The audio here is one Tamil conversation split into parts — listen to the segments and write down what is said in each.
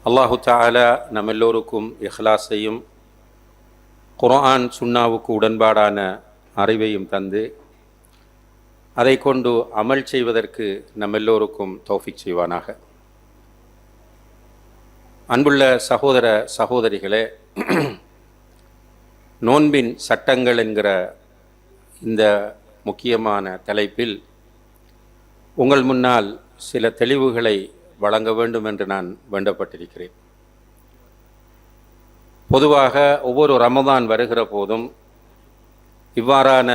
அல்லாஹு தஆலா நம்ம எல்லோருக்கும் இஹ்லாஸையும் குர்ஆன் சுன்னாவுக்கு உடன்பாடான அறிவையும் தந்து அதை கொண்டு அமல் செய்வதற்கு நம்ம எல்லோருக்கும் தௌஃபீக் செய்வானாக. அன்புள்ள சகோதர சகோதரிகளே, நோன்பின் சட்டங்கள் என்கிற இந்த முக்கியமான தலைப்பில் உங்கள் முன்னால் சில தெளிவுகளை வழங்க வேண்டும் என்று நான் வேண்டப்பட்டிருக்கிறேன். பொதுவாக ஒவ்வொரு ரமதான் வருகிற போதும் இவ்வாறான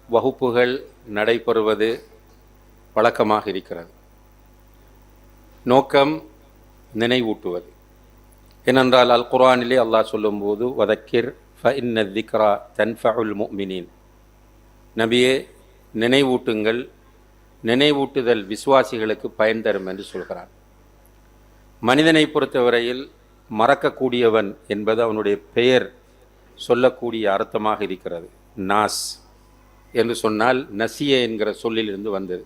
வகுப்புகள் நடைபெறுவது வழக்கமாக இருக்கிறது. நோக்கம் நினைவூட்டுவது. ஏனென்றால் அல் குர்ஆனிலே அல்லாஹ் சொல்லும்போது வதக்கிர் ஃபஇன்ன திக்ரா தன்ஃபஉல் முஃமினீன், நபியே நினைவூட்டுங்கள், நினைவூட்டுதல் விசுவாசிகளுக்கு பயன் தரும் என்று சொல்கிறார். மனிதனை பொறுத்தவரையில் மறக்கக்கூடியவன் என்பது அவனுடைய பெயர் சொல்லக்கூடிய அர்த்தமாக இருக்கிறது. நாஸ் என்று சொன்னால் நசிய என்கிற சொல்லிலிருந்து வந்தது.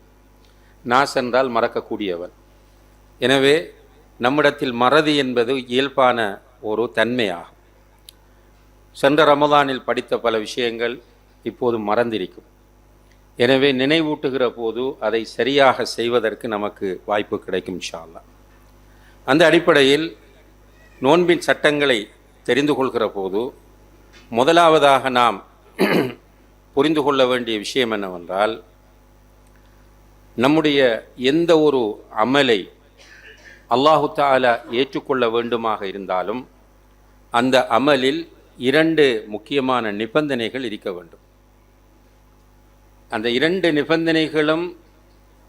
நாஸ் என்றால் மறக்கக்கூடியவன். எனவே நம்மிடத்தில் மறதி என்பது இயல்பான ஒரு தன்மையாகும். சென்ற ரமதானில் படித்த பல விஷயங்கள் இப்போது மறந்திருக்கும். எனவே நினைவூட்டுகிற போது அதை சரியாக செய்வதற்கு நமக்கு வாய்ப்பு கிடைக்கும் இன்ஷா அல்லாஹ். அந்த அடிப்படையில் நோன்பின் சட்டங்களை தெரிந்து கொள்கிற போது முதலாவதாக நாம் புரிந்து கொள்ள வேண்டிய விஷயம் என்னவென்றால், நம்முடைய எந்த ஒரு அமலை அல்லாஹு தஆலா ஏற்றுக்கொள்ள வேண்டுமாக இருந்தாலும் அந்த அமலில் 2 முக்கியமான நிபந்தனைகள் இருக்க வேண்டும். அந்த 2 நிபந்தனைகளும்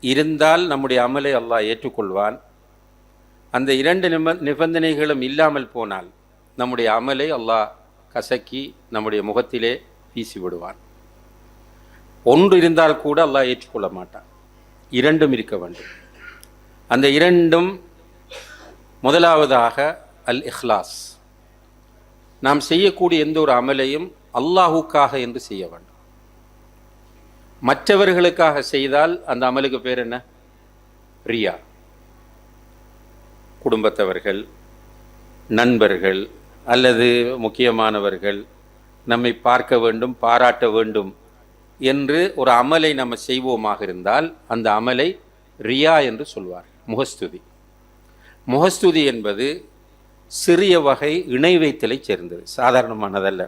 இருந்தால் நம்முடைய அமலை அல்லாஹ் ஏற்றுக்கொள்வான். அந்த 2 நிபந்தனைகளும் இல்லாமல் போனால் நம்முடைய அமலை அல்லாஹ் கசக்கி நம்முடைய முகத்திலே வீசி விடுவான். ஒன்று இருந்தால் கூட அல்லாஹ் ஏற்றுக்கொள்ள மாட்டான். 2ம் இருக்க வேண்டும். அந்த 2ம் முதலாவதாக அல் இஹ்லாஸ். நாம் செய்யக்கூடிய எந்த ஒரு அமலையும் அல்லாஹுக்காக என்று செய்ய வேண்டும். மற்றவர்களுக்காக செய்தால் அந்த அமலுக்கு பேர் என்ன? ரியா. குடும்பத்தவர்கள், நண்பர்கள் அல்லது முக்கியமானவர்கள் நம்மை பார்க்க வேண்டும், பாராட்ட வேண்டும் என்று ஒரு அமலை நம்ம செய்வோமாக இருந்தால் அந்த அமலை ரியா என்று சொல்வார். முகஸ்துதி. முகஸ்துதி என்பது சிறிய வகை இணை வைத்தலை சேர்ந்தது, சாதாரணமானதல்ல.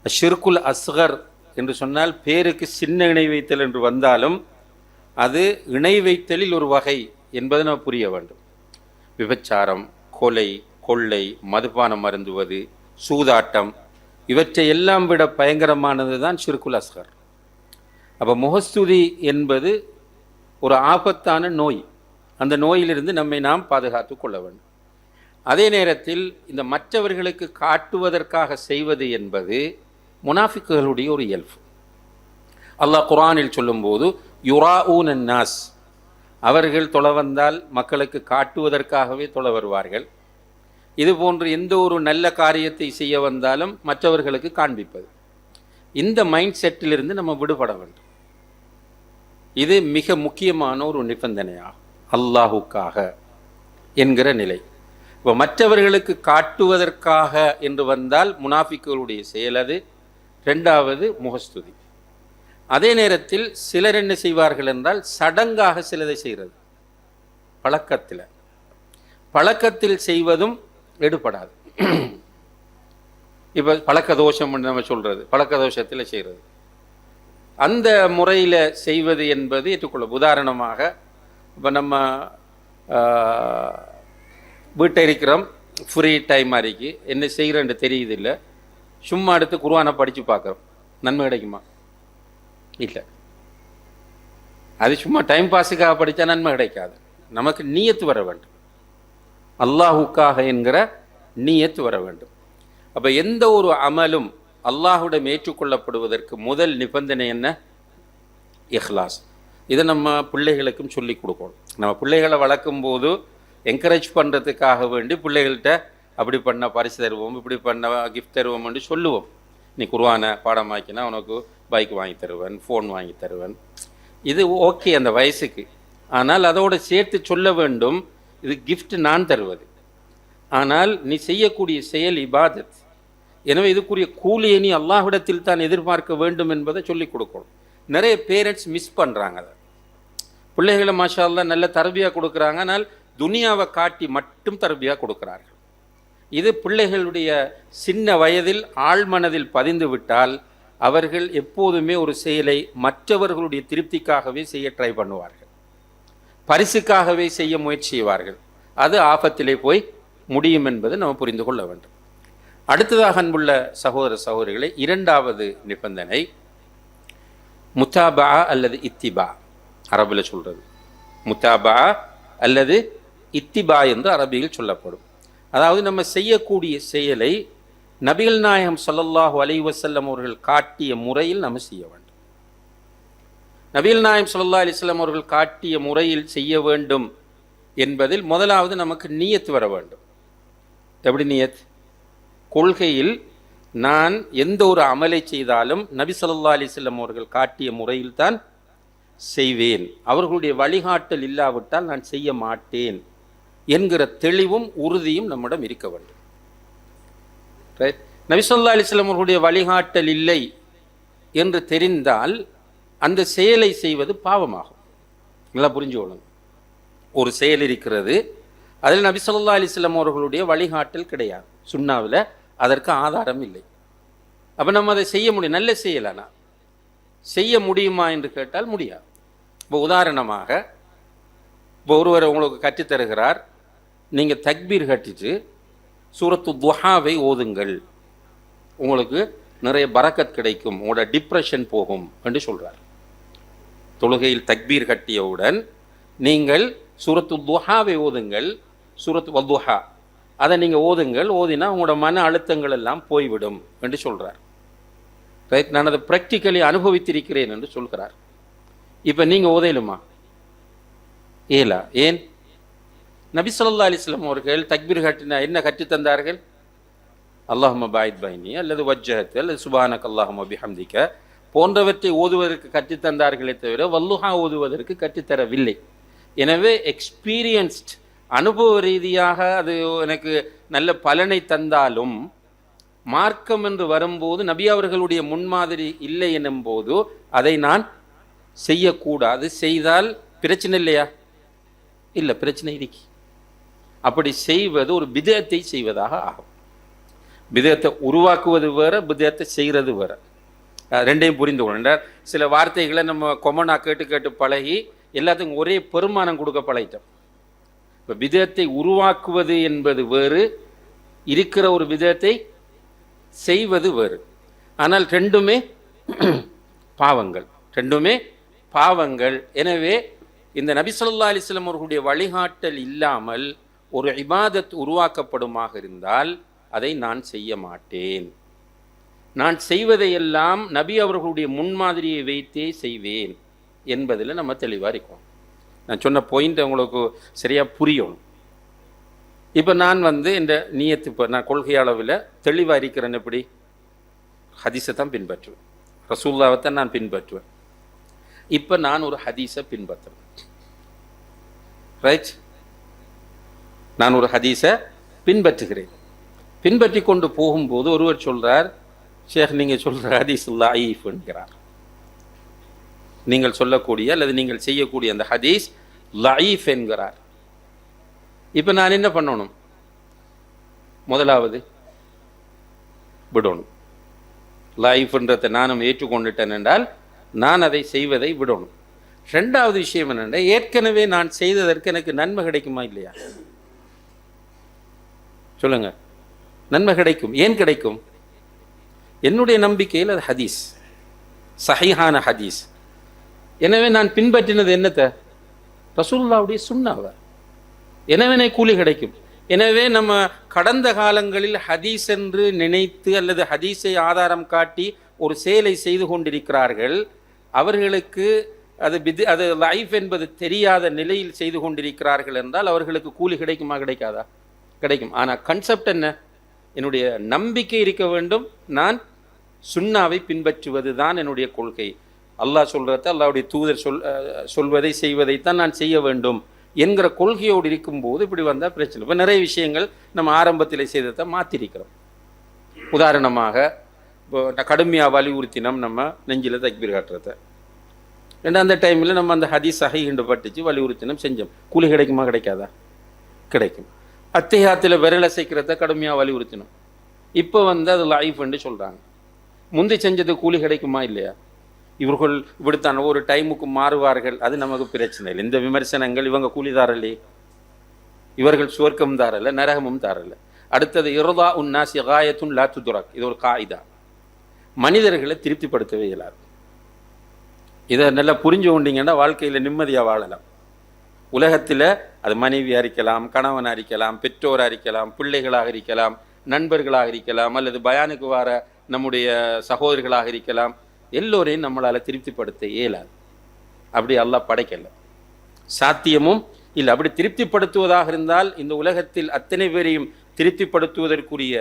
ஷிர்குல் அஸ்கர் என்று சொன்னால் பேருக்கு சின்ன இணை வைத்தல் என்று வந்தாலும் அது இணை வைத்தலில் ஒரு வகை என்பதை நாம் புரிய வேண்டும். விபச்சாரம், கொலை, கொள்ளை, மதுபானம் அருந்துவது, சூதாட்டம், இவற்றை எல்லாம் விட பயங்கரமானது தான் ஷிர்குல் அஸ்கர். அப்போ முகஸ்துதி என்பது ஒரு ஆபத்தான நோய். அந்த நோயிலிருந்து நம்மை நாம் பாதுகாத்து கொள்ள வேண்டும். அதே நேரத்தில் இந்த மற்றவர்களுக்கு காட்டுவதற்காக செய்வது என்பது முனாஃபிக்குகளுடைய ஒரு இயல்பு. அல்லாஹ் குர்ஆனில் சொல்லும்போது யுராஊன நாஸ், அவர்கள் தொழ வந்தால் மக்களுக்கு காட்டுவதற்காகவே தொழ வருவார்கள். இது போன்று எந்த ஒரு நல்ல காரியத்தை செய்ய வந்தாலும் மற்றவர்களுக்கு காண்பிப்பது. இந்த மைண்ட் செட்டிலிருந்து நம்ம விடுபட வேண்டும். இது மிக முக்கியமான ஒரு நிபந்தனையாகும். அல்லாஹுக்காக என்கிற நிலை. இப்போ மற்றவர்களுக்கு காட்டுவதற்காக என்று வந்தால் முனாஃபிக்குகளுடைய செயல் அது. 2வது முகஸ்துதி. அதே நேரத்தில் சிலர் என்ன செய்வார்கள் என்றால் சடங்காக சிலதை செய்கிறது. பழக்கத்தில் செய்வதும் எடுபடாது. இப்போ பழக்க தோஷம் நம்ம சொல்கிறது, பழக்க தோஷத்தில் செய்கிறது. அந்த முறையில் செய்வது என்பது ஏற்றுக்கொள்ள. உதாரணமாக இப்போ நம்ம வீட்டை இருக்கிறோம், ஃப்ரீ டைம் மாதிரிக்கு என்ன செய்கிறேன்னு தெரியுது இல்லை, சும்மா எடுத்து குர்ஆனை படித்து பார்க்குறோம், நன்மை கிடைக்குமா? இல்லை. அது சும்மா டைம் பாஸுக்காக படித்தா நன்மை கிடைக்காது. நமக்கு நீயத்து வர வேண்டும், அல்லாஹுக்காக என்கிற நீயத்து வர வேண்டும். அப்போ எந்த ஒரு அமலும் அல்லாஹுடன் ஏற்றுக்கொள்ளப்படுவதற்கு முதல் நிபந்தனை என்ன? இஹ்லாஸ். இதை நம்ம பிள்ளைகளுக்கும் சொல்லி கொடுக்கணும். நம்ம பிள்ளைகளை வளர்க்கும் போது என்கரேஜ் பண்ணுறதுக்காக வேண்டி பிள்ளைகள்கிட்ட அப்படி பண்ண பரிசு தருவோம், இப்படி பண்ண கிஃப்ட் தருவோம்னு சொல்லுவோம். நீ குர்ஆனை பாடமாக்கினா உனக்கு பைக் வாங்கி தருவேன், ஃபோன் வாங்கி தருவேன். இது ஓகே அந்த வயசுக்கு. ஆனால் அதோடு சேர்த்து சொல்ல வேண்டும், இது கிஃப்ட் நான் தருவது. ஆனால் நீ செய்யக்கூடிய செயல் இபாதத். எனவே இதுக்குரிய கூலியை நீ அல்லாஹ்விடத்தில் தான் எதிர்பார்க்க வேண்டும் என்பதை சொல்லிக் கொடுக்கணும். நிறைய பேரண்ட்ஸ் மிஸ் பண்ணுறாங்க அதை. பிள்ளைகளை மாஷா அல்லாஹ் நல்ல தரபியாக கொடுக்குறாங்க, ஆனால் துனியாவை காட்டி மட்டும் தரபியாக கொடுக்குறார்கள். இது பிள்ளைகளுடைய சின்ன வயதில் ஆழ்மனதில் பதிந்து விட்டால் அவர்கள் எப்போதுமே ஒரு செயலை மற்றவர்களுடைய திருப்திக்காகவே செய்ய ட்ரை பண்ணுவார்கள், பரிசுக்காகவே செய்ய முயற்சி செய்வார்கள். அது ஆபத்திலே போய் முடியும் என்பதை நம்ம புரிந்து கொள்ள வேண்டும். அடுத்ததாக அன்புள்ள சகோதர சகோதரிகளை, இரண்டாவது நிபந்தனை முத்தாபா அல்லது இத்திபா. அரபில் சொல்றது முத்தாபா அல்லது இத்திபா என்று அரபியில் சொல்லப்படும். அதாவது நம்ம செய்யக்கூடிய செயலை நபிகள் நாயகம் ஸல்லல்லாஹு அலைஹி வஸல்லம் அவர்கள் காட்டிய முறையில் நம்ம செய்ய வேண்டும். நபிகள் நாயகம் ஸல்லல்லாஹு அலைஹி வஸல்லம் அவர்கள் காட்டிய முறையில் செய்ய வேண்டும் என்பதில் முதலாவது நமக்கு நியத் வர வேண்டும். எப்படி நியத்? கொள்கையில் நான் எந்த ஒரு அமலை செய்தாலும் நபி ஸல்லல்லாஹு அலைஹி வஸல்லம் அவர்கள் காட்டிய முறையில் தான் செய்வேன், அவர்களுடைய வழிகாட்டல் இல்லாவிட்டால் நான் செய்ய மாட்டேன் என்கிற தெளிவும் உறுதியும் நம்மிடம் இருக்க வேண்டும். நபி ஸல்லல்லாஹு அலைஹி வஸல்லம் அவர்களுடைய வழிகாட்டல் இல்லை என்று தெரிந்தால் அந்த செயலை செய்வது பாவமாகும். நல்லா புரிஞ்சுக்கொள்ளுங்க. ஒரு செயல் இருக்கிறது, அதில் நபி ஸல்லல்லாஹு அலைஹி வஸல்லம் அவர்களுடைய வழிகாட்டல் கிடையாது, சுன்னாவில் அதற்கு ஆதாரம் இல்லை. அப்போ நம்ம அதை செய்ய முடியும், நல்ல செயலானா செய்ய முடியுமா என்று கேட்டால் முடியாது. இப்போ உதாரணமாக, இப்போ ஒருவர் உங்களுக்கு கற்றுத்தருகிறார், நீங்கள் தக்பீர் கட்டிட்டு சூரத்து துஹாவை ஓதுங்கள், உங்களுக்கு நிறைய பரக்கத் கிடைக்கும், உங்களோட டிப்ரெஷன் போகும் என்று சொல்கிறார். தொழுகையில் தக்பீர் கட்டியவுடன் நீங்கள் சூரத்து துஹாவை ஓதுங்கள், சூரத்து வத்துஹா அதை நீங்கள் ஓதுங்கள், ஓதினா உங்களோட மன அழுத்தங்கள் எல்லாம் போய்விடும் என்று சொல்கிறார். ரைட், நான் அதை ப்ராக்டிக்கலி அனுபவித்திருக்கிறேன் என்று சொல்கிறார். இப்போ நீங்கள் ஓதையிலுமா? ஏலா. ஏன்? நபி ஸல்லல்லாஹு அலைஹி வஸல்லம் அவர்கள் தக்பீர் கட்டினா என்ன கற்றுத்தந்தார்கள்? அல்லாஹும்ம பாயித் பைனி அல்லது வஜ்ஜஹத் அல்லது சுப்ஹானக அல்லாஹும்ம பிஹம்திக போன்றவற்றை ஓதுவதற்கு கற்றுத்தந்தார்களே தவிர வல்லுஹா ஓதுவதற்கு கற்றுத்தரவில்லை. எனவே எக்ஸ்பீரியன்ஸ்ட், அனுபவ ரீதியாக அது எனக்கு நல்ல பலனை தந்தாலும் மார்க்கம் என்று வரும்போது நபி அவர்களுடைய முன்மாதிரி இல்லை என்னும் போது அதை நான் செய்யக்கூடாது. செய்தால் பிரச்சனை இல்லையா? இல்லை, பிரச்சனை இருக்கு. அப்படி செய்வது ஒரு பிதத்தை செய்வதாக ஆகும். பிதத்தை உருவாக்குவது வேற, பிதத்தை செய்கிறது வேற. ரெண்டையும் புரிந்து கொண்டார். சில வார்த்தைகளை நம்ம கொமனாக கேட்டு கேட்டு பழகி எல்லாத்துக்கும் ஒரே பெருமானம் கொடுக்க பழகிட்டோம். இப்போ பிதத்தை உருவாக்குவது என்பது வேறு, இருக்கிற ஒரு பிதத்தை செய்வது வேறு. ஆனால் ரெண்டுமே பாவங்கள், ரெண்டுமே பாவங்கள். எனவே இந்த நபி ஸல்லல்லாஹு அலைஹி வஸல்லம் அவர்களுடைய வழிகாட்டல் இல்லாமல் ஒரு இபாதத் உருவாக்கப்படுமாக இருந்தால் அதை நான் செய்ய மாட்டேன். நான் செய்வதையெல்லாம் நபி அவர்களுடைய முன்மாதிரியை வைத்தே செய்வேன் என்பதில் நம்ம தெளிவாக இருக்கோம். நான் சொன்ன பாயிண்ட் உங்களுக்கு சரியாக புரியணும். இப்போ நான் இந்த நியத்து, இப்போ நான் கொள்கை அளவில் தெளிவாக இருக்கிறேன். எப்படி? ஹதீஸை தான் பின்பற்றுவேன், ரசூலுல்லாஹை தான் நான் பின்பற்றுவேன். இப்போ நான் ஒரு ஹதீஸை பின்பற்றுறேன். ரைட், நான் ஒரு ஹதீஸை பின்பற்றுகிறேன். பின்பற்றி கொண்டு போகும்போது ஒருவர் சொல்கிறார், ஷேக் நீங்கள் சொல்கிற ஹதீஸ் லைஃப் என்கிறார். நீங்கள் சொல்லக்கூடிய அல்லது நீங்கள் செய்யக்கூடிய அந்த ஹதீஸ் லைஃப் என்கிறார். இப்போ நான் என்ன பண்ணணும்? முதலாவது விடணும். லைஃப்ன்றதை நானும் ஏற்றுக்கொண்டுட்டேன் என்றால் நான் அதை செய்வதை விடணும். ரெண்டாவது விஷயம் என்னென்னா, ஏற்கனவே நான் செய்ததற்கு எனக்கு நன்மை கிடைக்குமா இல்லையா? சொல்லுங்க. நன்மை கிடைக்கும். ஏன் கிடைக்கும்? என்னுடைய நம்பிக்கையில் அது ஹதீஸ், சஹீஹான ஹதீஸ். எனவே நான் பின்பற்றினது என்னத்தை? ரசூலுல்லாஹ்வுடைய சுன்னாவை. எனவே கூலி கிடைக்கும். எனவே நம்ம கடந்த காலங்களில் ஹதீஸ் என்று நினைத்து அல்லது ஹதீஸை ஆதாரம் காட்டி ஒரு செயலை செய்து கொண்டிருக்கிறார்கள். அவர்களுக்கு அது லைஃப் என்பது தெரியாத நிலையில் செய்து கொண்டிருக்கிறார்கள் என்றால் அவர்களுக்கு கூலி கிடைக்குமா? கிடைக்காதா? கிடைக்கும். ஆனால் கன்செப்ட் என்ன? என்னுடைய நம்பிக்கை இருக்க வேண்டும். நான் சுன்னாவை பின்பற்றுவது தான் என்னுடைய கொள்கை. அல்லாஹ் சொல்கிறத, அல்லாஹ்வுடைய தூதர் சொல்வதை செய்வதைத்தான் நான் செய்ய வேண்டும் என்கிற கொள்கையோடு இருக்கும்போது இப்படி வந்தால் பிரச்சனை. இப்போ நிறைய விஷயங்கள் நம்ம ஆரம்பத்தில் செய்ததை மாற்றிருக்கிறோம். உதாரணமாக இப்போ கடுமையாக வலியுறுத்தினோம் நம்ம நெஞ்சில் தக்பீர் காட்டுறத. ஏன்னா அந்த டைமில் நம்ம அந்த ஹதீஸ் சஹீஹ்னு பட்டுச்சு வலியுறுத்தினோம் செஞ்சோம். கூலி கிடைக்குமா கிடைக்காதா? கிடைக்கும். அத்திஹியாத்தில் விரல் அசைக்கிறத கடுமையாக வலியுறுத்தினோம். இப்போ அது லைஃப்ன்னு சொல்கிறாங்க. முந்தி செஞ்சது கூலி கிடைக்குமா இல்லையா? இவர்கள் இப்படித்தான் ஒரு டைமுக்கு மாறுவார்கள், அது நமக்கு பிரச்சனை இல்லை. இந்த விமர்சனங்கள் இவங்க கூலிதாரல்லே, இவர்கள் சுவர்க்கம் தாரல்ல, நரகமும் தாரல்ல. அடுத்தது இர்தா உன்னாசி காயத்துன் லா துதுரக், இது ஒரு காயிதா. மனிதர்களை திருப்திப்படுத்தவே இயலாது. இதை நல்லா புரிஞ்சு கொண்டீங்கன்னா வாழ்க்கையில் நிம்மதியாக வாழலாம். உலகத்தில் அது மனைவியாக இருக்கலாம், கணவனாக இருக்கலாம், பெற்றோராக இருக்கலாம், பிள்ளைகளாக இருக்கலாம், நண்பர்களாக இருக்கலாம், அல்லது பயானுக்கு வர நம்முடைய சகோதரர்களாக இருக்கலாம். எல்லோரையும் நம்மளால் திருப்திப்படுத்த இயலாது. அப்படி அல்லாஹ் படைக்கலை, சாத்தியமும் இல்லை. அப்படி திருப்திப்படுத்துவதாக இருந்தால் இந்த உலகத்தில் அத்தனை பேரையும் திருப்திப்படுத்துவதற்குரிய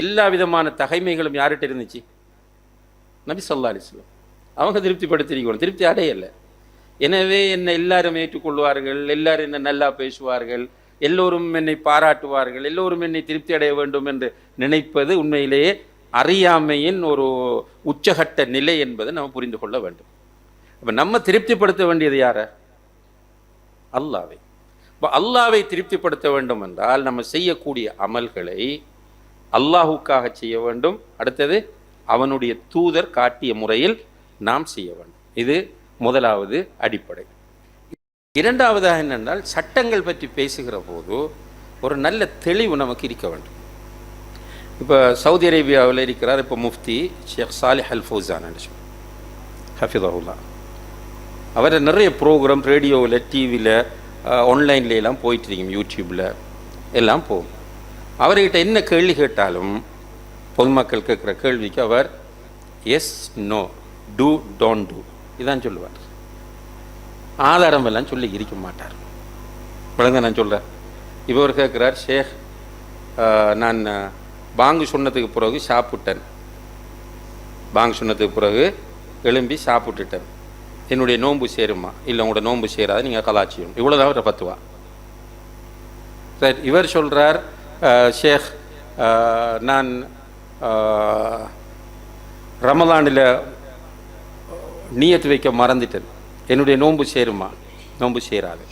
எல்லா விதமான தகைமைகளும் யார்கிட்ட இருந்துச்சு? நபி ஸல்லல்லாஹு அலைஹி வஸல்லம். அவங்க திருப்திப்படுத்திருக்கணும், திருப்தி அடையலை. எனவே என்னை எல்லாரும் ஏற்றுக்கொள்வார்கள், எல்லாரும் என்னை நல்லா பேசுவார்கள், எல்லோரும் என்னை பாராட்டுவார்கள், எல்லோரும் என்னை திருப்தி அடைய வேண்டும் என்று நினைப்பது உண்மையிலேயே அறியாமையின் ஒரு உச்சகட்ட நிலை என்பதை நம்ம புரிந்து கொள்ள வேண்டும். அப்போ நம்ம திருப்திப்படுத்த வேண்டியது யார? அல்லாஹ்வை. இப்போ அல்லாஹ்வை திருப்திப்படுத்த வேண்டும் என்றால் நம்ம செய்யக்கூடிய அமல்களை அல்லாஹுக்காக செய்ய வேண்டும். அடுத்தது அவனுடைய தூதர் காட்டிய முறையில் நாம் செய்ய வேண்டும். இது முதலாவது அடிப்படை. இரண்டாவதாக என்னென்றால் சட்டங்கள் பற்றி பேசுகிற போது ஒரு நல்ல தெளிவு நமக்கு இருக்க வேண்டும். இப்போ சவுதி அரேபியாவில் இருக்கிறார் இப்போ முஃப்தி ஷேக் சாலிஹ் அல் ஃபௌசான் ஹஃபிதஹுல்லா. அவர் நிறைய ப்ரோக்ராம் ரேடியோவில், டிவியில், ஆன்லைன்லாம் போயிட்டுருக்கீங்க, யூடியூப்பில் எல்லாம் போகும். அவர்கிட்ட என்ன கேள்வி கேட்டாலும் பொதுமக்கள் கேட்குற கேள்விக்கு அவர் yes, no, do, don't do இதான் சொல்லுவார். ஆதாரம் எல்லாம் சொல்லி இருக்க மாட்டார். விளங்க நான் சொல்கிறேன். இப்போ அவர் கேட்குறார், ஷேக் நான் பாங்கு சொன்னதுக்கு பிறகு சாப்பிட்டேன், பாங்கு சொன்னதுக்கு பிறகு எழும்பி சாப்பிட்டுட்டேன், என்னுடைய நோன்பு சேருமா? இல்லை உங்களோட நோன்பு சேராது, நீங்கள் கலாச்சியும். இவ்வளோதான் அவர் பத்துவா. சரி, இவர் சொல்கிறார், ஷேக் நான் ரமலானில் நியத்து வைக்க மறந்துட்டேன், என்னுடைய நோன்பு சேருமா? நோன்பு சேராது.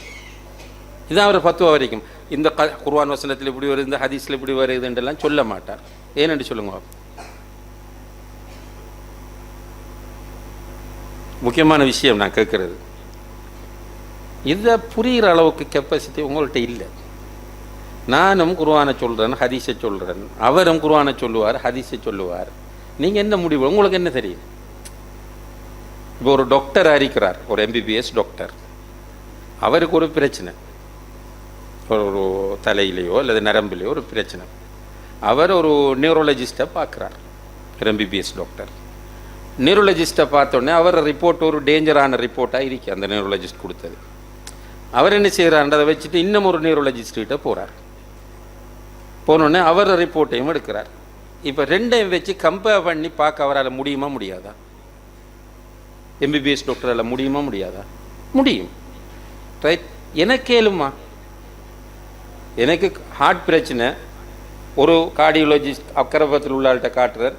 இதான் அவர் பத்துவா வரைக்கும். இந்த குர்ஆன் வசனத்தில் இப்படி வருது, இந்த ஹதீஸில் இப்படி வருதுன்றெல்லாம் சொல்ல மாட்டார். ஏனென்று சொல்லுங்க. முக்கியமான விஷயம் நான் கேட்குறது, இதை புரிகிற அளவுக்கு கெப்பாசிட்டி உங்கள்கிட்ட இல்லை. நானும் குர்ஆனை சொல்கிறேன், ஹதீஸை சொல்கிறேன், அவரும் குர்ஆனை சொல்லுவார், ஹதீஸை சொல்லுவார். நீங்கள் என்ன முடிவு? உங்களுக்கு என்ன தெரியும்? இப்போ ஒரு டாக்டர் இருக்கிறார், ஒரு எம்பிபிஎஸ் டாக்டர். அவருக்கு ஒரு பிரச்சனை, ஒரு தலையிலையோ அல்லது நரம்புலையோ ஒரு பிரச்சனை. அவர் ஒரு நியூரோலஜிஸ்ட்டை பார்க்குறார், ஒரு எம்பிபிஎஸ் டாக்டர். நியூரோலஜிஸ்ட்டை பார்த்தோன்னே அவர் ரிப்போர்ட் ஒரு டேஞ்சரான ரிப்போர்ட்டாக இருக்கு அந்த நியூரோலஜிஸ்ட் கொடுத்தது. அவர் என்ன செய்கிறார், அதை வச்சுட்டு இன்னும் ஒரு நியூரோலஜிஸ்ட்கிட்ட போகிறார். போனோடனே அவர் ரிப்போர்ட்டையும் எடுக்கிறார். இப்போ ரெண்டையும் வச்சு கம்பேர் பண்ணி பார்க்க அவரால் முடியுமா முடியாதா? எம்பிபிஎஸ் டாக்டரால் முடியுமா முடியாதா? முடியும். ரைட். எனக்கு கேளுமா, எனக்கு ஹார்ட் பிரச்சனை, ஒரு கார்டியோலஜிஸ்ட் அக்கரபத்தில் உள்ள ஆள்கிட்ட காட்டுறார்,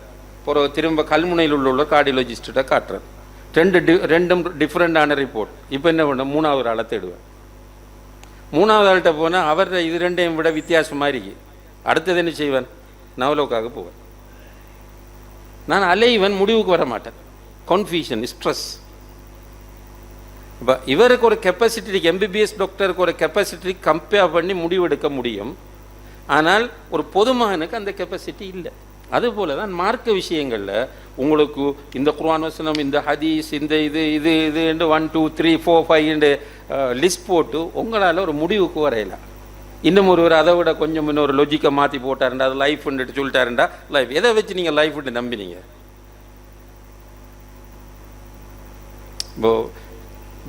ஒரு திரும்ப கல்முனையில் உள்ள கார்டியோலஜிஸ்ட்டை காட்டுறார். ரெண்டும் டிஃப்ரெண்டான ரிப்போர்ட். இப்போ என்ன பண்ண, மூணாவது ஆளை தேடுவேன். மூணாவது ஆள்கிட்ட போனால் அவர் இது ரெண்டையும் விட வித்தியாசமாக இருக்கு. அடுத்தது என்ன செய்வேன், நவலோக்காக போவேன். நான் அலைவன், முடிவுக்கு வர மாட்டேன். Confusion, stress. இப்போ இவருக்கு ஒரு கெப்பாசிட்டி, எம்பிபிஎஸ் டாக்டருக்கு ஒரு கெப்பாசிட்டி கம்பேர் பண்ணி முடிவெடுக்க முடியும். ஆனால் ஒரு பொதுமகனுக்கு அந்த கெப்பாசிட்டி இல்லை. அதுபோல தான் மார்க்க விஷயங்களில் உங்களுக்கு இந்த குர்ஆன் வசனம், இந்த ஹதீஸ், இந்த இது இது இது 1 2 3 4 5 லிஸ்ட் போட்டு உங்களால் ஒரு முடிவுக்கு வரையலாம். இன்னும் ஒருவர் அதை விட கொஞ்சம் இன்னொரு லொஜிக்கை மாற்றி போட்டாருண்டா, அது லைஃப்ன்ட்டு சொல்லிட்டாருண்டா, லைஃப் எதை வச்சு நீங்கள் லைஃப்ன்ட்டு நம்பினீங்க? இப்போ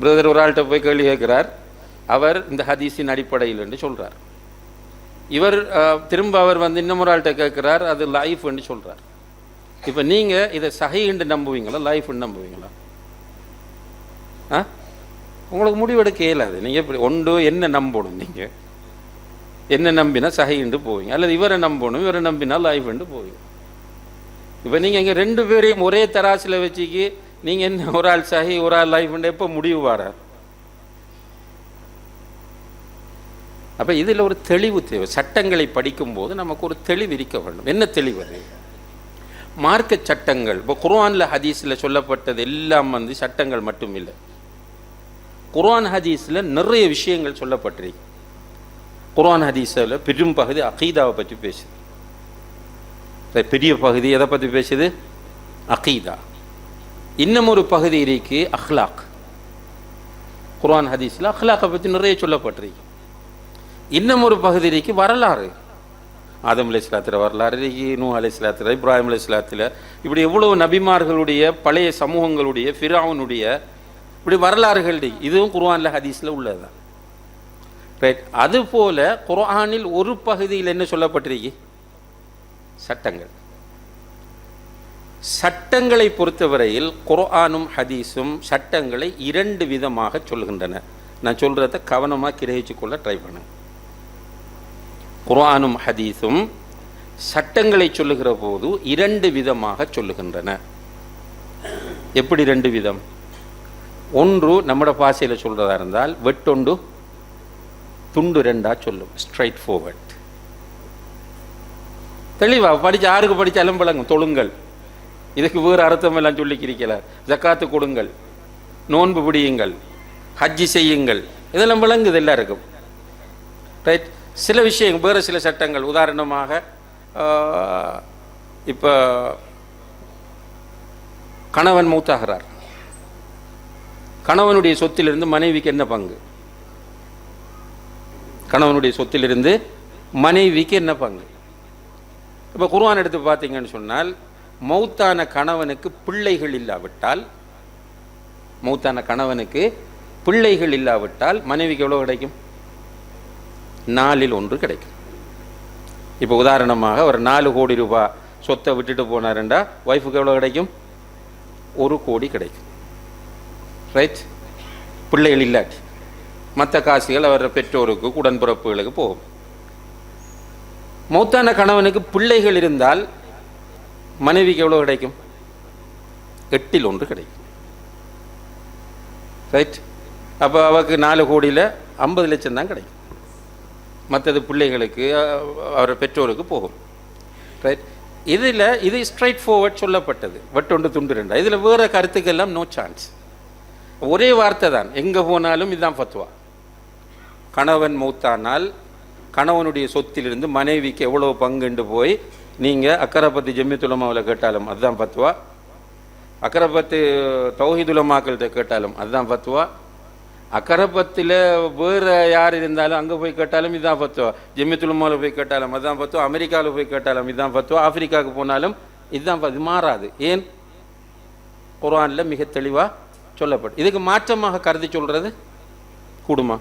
பிரதர் ஒரு ஆள்கிட்ட போய் கேள்வி கேட்குறார், அவர் இந்த ஹதீஸின் அடிப்படையில் என்று சொல்கிறார். இவர் திரும்ப அவர் இன்னும் ஒரு ஆள்கிட்ட கேட்குறார், அது லைஃப்ன்னு சொல்கிறார். இப்போ நீங்கள் இதை சஹீஹ்ன்னு நம்புவீங்களா, லைஃப்ன்னு நம்புவீங்களா? உங்களுக்கு முடிவெடுக்க இயலாது. நீங்கள் எப்படி ஒன்று என்ன நம்பணும், நீங்கள் என்ன நம்பினா சஹின்னு போவீங்க, அல்லது இவரை நம்பணும், இவரை நம்பினா லைஃப்ண்டு போவீங்க. இப்போ நீங்கள் இங்கே ரெண்டு பேரையும் ஒரே தராசில் வச்சுக்கி நீங்கள் என்ன ஒரு ஆள் சஹி ஒரு ஆள் லைஃப்ண்டு எப்போ முடிவு வராது? அப்போ இதில் ஒரு தெளிவு தேவை. சட்டங்களை படிக்கும்போது நமக்கு ஒரு தெளிவு இருக்க வேண்டும். என்ன தெளிவு? அது மார்க்க சட்டங்கள். இப்போ குர்ஆனில் ஹதீஸில் சொல்லப்பட்டது எல்லாம் சட்டங்கள் மட்டும் இல்லை. குர்ஆன் ஹதீஸில் நிறைய விஷயங்கள் சொல்லப்பட்டிருக்கு. குர்ஆன் ஹதீஸில் பெரும் பகுதி அகீதாவை பற்றி பேசுது. பெரிய பகுதி எதை பற்றி பேசுது? அகீதா. இன்னும் ஒரு பகுதி இருக்கு அஹ்லாக். குர்ஆன் ஹதீஸில் அஹ்லாக்கை பற்றி நிறைய சொல்லப்பட்டிருக்கு. இன்னும் ஒரு பகுதி இருக்கு வரலாறு. ஆதம் அலைஹிஸ்ஸலாத்தில் வரலாறு இருக்கு, நூஹ் அலைஹிஸ்ஸலாத்தில், இப்ராஹிம் அலைஹிஸ்ஸலாத்தில், இப்படி எவ்வளவு நபிமார்களுடைய பழைய சமூகங்களுடைய ஃபிரௌனுடைய இப்படி வரலாறுகள் இருக்கு. இதுவும் குர்ஆனில் ஹதீஸில் உள்ளதுதான். ரைட். அதுபோல குர்ஆனில் ஒரு பகுதியில் என்ன சொல்லப்பட்டிருக்கு? சட்டங்கள். சட்டங்களை பொறுத்தவரையில் குர்ஆனும் ஹதீஸும் சட்டங்களை இரண்டு விதமாக சொல்கின்றன. நான் சொல்றத கவனமாக கிரகிச்சு கொள்ள ட்ரை பண்ணுங்க. குர்ஆனும் ஹதீஸும் சட்டங்களை சொல்லுகிற போது இரண்டு விதமாக சொல்லுகின்றன. எப்படி ரெண்டு விதம்? ஒன்று நம்மட பாஷையில் சொல்றதா இருந்தால் வெட்டொண்டு துண்டு ரெண்டா சொல்லும், ஸ்ட்ரைட் ஃபார்வர்ட். தெளிவா படிச்சு யாருக்கு படிச்சாலும் விளங்கும். தொழுங்கள், இதுக்கு வேறு அர்த்தம் எல்லாம் சொல்லிக்கிறீங்களா? ஜக்காத்து கொடுங்கள், நோன்பு பிடியுங்கள், ஹஜ்ஜி செய்யுங்கள், இதெல்லாம் விளங்குது எல்லாருக்கும். ரைட். சில விஷயங்கள் வேறு சில சட்டங்கள், உதாரணமாக இப்போ கணவன் மௌத்தாகிறார், கணவனுடைய சொத்திலிருந்து மனைவிக்கு என்ன பங்கு? கணவனுடைய சொத்திலிருந்து மனைவிக்கு என்ன பங்கு? இப்போ குர்ஆன் எடுத்து பார்த்தீங்கன்னு சொன்னால் மௌத்தான கணவனுக்கு பிள்ளைகள் இல்லாவிட்டால், மௌத்தான கணவனுக்கு பிள்ளைகள் இல்லாவிட்டால் மனைவிக்கு எவ்வளோ கிடைக்கும்? 4/1 கிடைக்கும். இப்போ உதாரணமாக ஒரு 4 கோடி ரூபாய் சொத்தை விட்டுட்டு போனாருண்டா ஒய்ஃபுக்கு எவ்வளோ கிடைக்கும்? 1 கோடி கிடைக்கும். ரைட். பிள்ளைகள் இல்லாட்டி மற்ற காசுகள் அவர் பெற்றோருக்கு உடன்பிறப்புகளுக்கு போகும். மௌத்தான கணவனுக்கு பிள்ளைகள் இருந்தால் மனைவிக்கு எவ்வளோ கிடைக்கும்? 8/1 கிடைக்கும். ரைட். அப்போ அவருக்கு 4 கோடியில் 50 லட்சம் தான் கிடைக்கும். மற்றது பிள்ளைகளுக்கு அவர் பெற்றோருக்கு போகும். ரைட். இதில் இது ஸ்ட்ரைட் ஃபார்வர்ட் சொல்லப்பட்டது, வெட்டொண்டு துண்டு ரெண்டா. இதில் வேறு கருத்துக்கெல்லாம் நோ சான்ஸ். ஒரே வார்த்தை தான், எங்கே போனாலும் இதுதான் ஃபத்வா. கணவன் மௌத்தானால் கணவனுடைய சொத்திலிருந்து மனைவிக்கு எவ்வளோ பங்குண்டு போய் நீங்கள் அக்கரப்பத்து ஜம்மியத்துல் உலமாவில் கேட்டாலும் அதுதான் ஃபத்வா, அக்கரப்பத்து தௌஹீதுல் உலமாக்கள்கிட்ட கேட்டாலும் அதுதான் ஃபத்வா, அக்கரப்பத்தில் வேறு யார் இருந்தாலும் அங்கே போய் கேட்டாலும் இதுதான் ஃபத்வா, ஜம்மியத்துல் உலமாவில் போய் கேட்டாலும் அதுதான் ஃபத்வா, அமெரிக்காவில் போய் கேட்டாலும் இதுதான் ஃபத்வா, ஆப்பிரிக்காவுக்கு போனாலும் இதுதான். இது மாறாது. ஏன்? குர்ஆனில் மிக தெளிவாக சொல்லப்படும். இதுக்கு மாற்றமாக கருதி சொல்கிறது கூடுமா?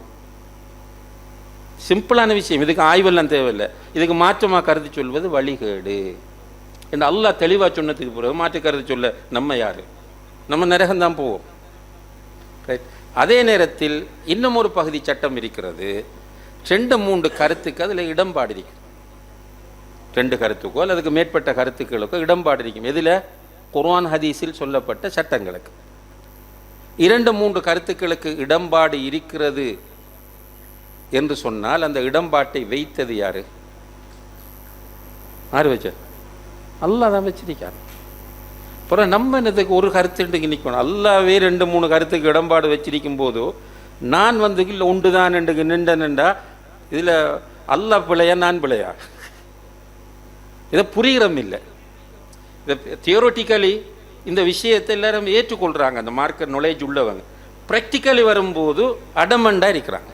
சிம்பிளான விஷயம். இதுக்கு ஆய்வெல்லாம் தேவையில்லை. இதுக்கு மாற்றமாக கருதி சொல்வது வழிகேடு என்று அல்லாஹ் தெளிவாக சொன்னதுக்கு பிறகு மாற்று கருதி சொல்ல நம்ம யார்? நம்ம நரகம்தான் போவோம். ரைட். அதே நேரத்தில் இன்னும் ஒரு பகுதி சட்டம் இருக்கிறது. 2-3 கருத்துக்கு அதில் இடம்பாடு இருக்கும். 2 கருத்துக்கோ அல்லதுக்கு மேற்பட்ட கருத்துக்களுக்கோ இடம்பாடு இருக்கும். எதில்? குர்ஆன் ஹதீஸில் சொல்லப்பட்ட சட்டங்களுக்கு. 2-3 கருத்துக்களுக்கு இடம்பாடு இருக்கிறது என்று சொன்னால் அந்த இடம்பாட்டை வைத்தது யாரு? யார் வச்ச? அல்லாஹ் தான் வச்சிருக்கார். அப்புறம் நம்ம என்னதுக்கு ஒரு கருத்துக்கு நிற்கணும்? அல்லாவே 2-3 கருத்துக்கு இடம்பாடு வச்சிருக்கும் போதோ நான் இல்லை உண்டு தான் நின்றா இதில் அல்லாஹ் பிழையா நான் பிழையா? இதை புரிகிறோம் இல்லை. இதை தியோரட்டிக்கலி இந்த விஷயத்தை எல்லாரும் ஏற்றுக்கொள்கிறாங்க, அந்த மார்க்கெட் நாலேஜ் உள்ளவங்க. ப்ராக்டிக்கலி வரும்போது அடமண்டாக இருக்கிறாங்க.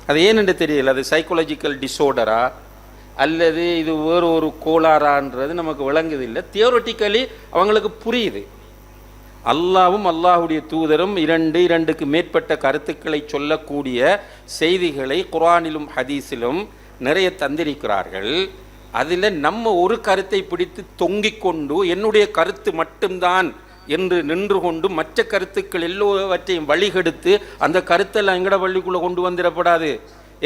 அது ஏன்னு தெரியல. அது சைக்காலஜிக்கல் டிஸார்டரா அல்லது இது வேறு ஒரு கோளாறான்றது நமக்கு விளங்குதில்லை. தியோரட்டிக்கலி அவங்களுக்கு புரியுது. அல்லாவும் அல்லாஹுடைய தூதரும் 2-2க்கு மேற்பட்ட கருத்துக்களை சொல்லக்கூடிய செய்திகளை குர்ஆனிலும் ஹதீஸிலும் நிறைய தந்திருக்கிறார்கள். அதில் நம்ம ஒரு கருத்தை பிடித்து தொங்கிக் கொண்டு என்னுடைய கருத்து மட்டும்தான் என்று நின்று கொண்டு மற்ற கருத்துக்கள் எல்லோவற்றையும் வழிகெடுத்து அந்த கருத்தெல்லாம் எங்கட பள்ளிக்குள்ளே கொண்டு வந்துடப்படாது,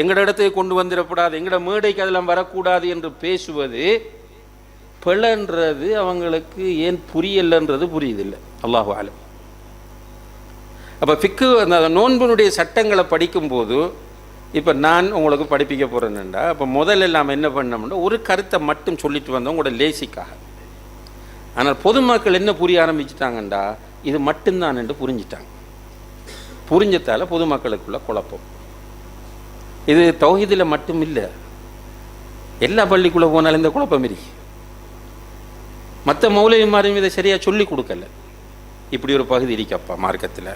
எங்கட இடத்தை கொண்டு வந்துடப்படாது, எங்கட மேடைக்கு அதெல்லாம் வரக்கூடாது என்று பேசுவது பிழன்றது அவங்களுக்கு ஏன் புரியலைன்றது புரியுதில்லை. அல்லாஹு ஆலம். அப்போ ஃபிக்கு அந்த நோன்பினுடைய சட்டங்களை படிக்கும்போது இப்போ நான் உங்களுக்கு படிப்பிக்க போகிறேன்னுண்டா, அப்போ முதல்ல நாம் என்ன பண்ணோம்னா ஒரு கருத்தை மட்டும் சொல்லிட்டு வந்தோம் உங்களோட லேசிக்காக. ஆனால் பொதுமக்கள் என்ன புரிய ஆரம்பிச்சிட்டாங்கண்டா இது மட்டும்தான் என்று புரிஞ்சிட்டாங்க. புரிஞ்சதால பொதுமக்களுக்குள்ள குழப்பம். இது தௌஹீதில் மட்டும் இல்லை, எல்லா பள்ளிக்குள்ளே போனாலும் இந்த குழப்பம் இருக்கு. மற்ற மௌலவிமாரும் இதை சரியாக சொல்லி கொடுக்கல. இப்படி ஒரு பகுதி இருக்கப்பா மார்க்கத்தில்,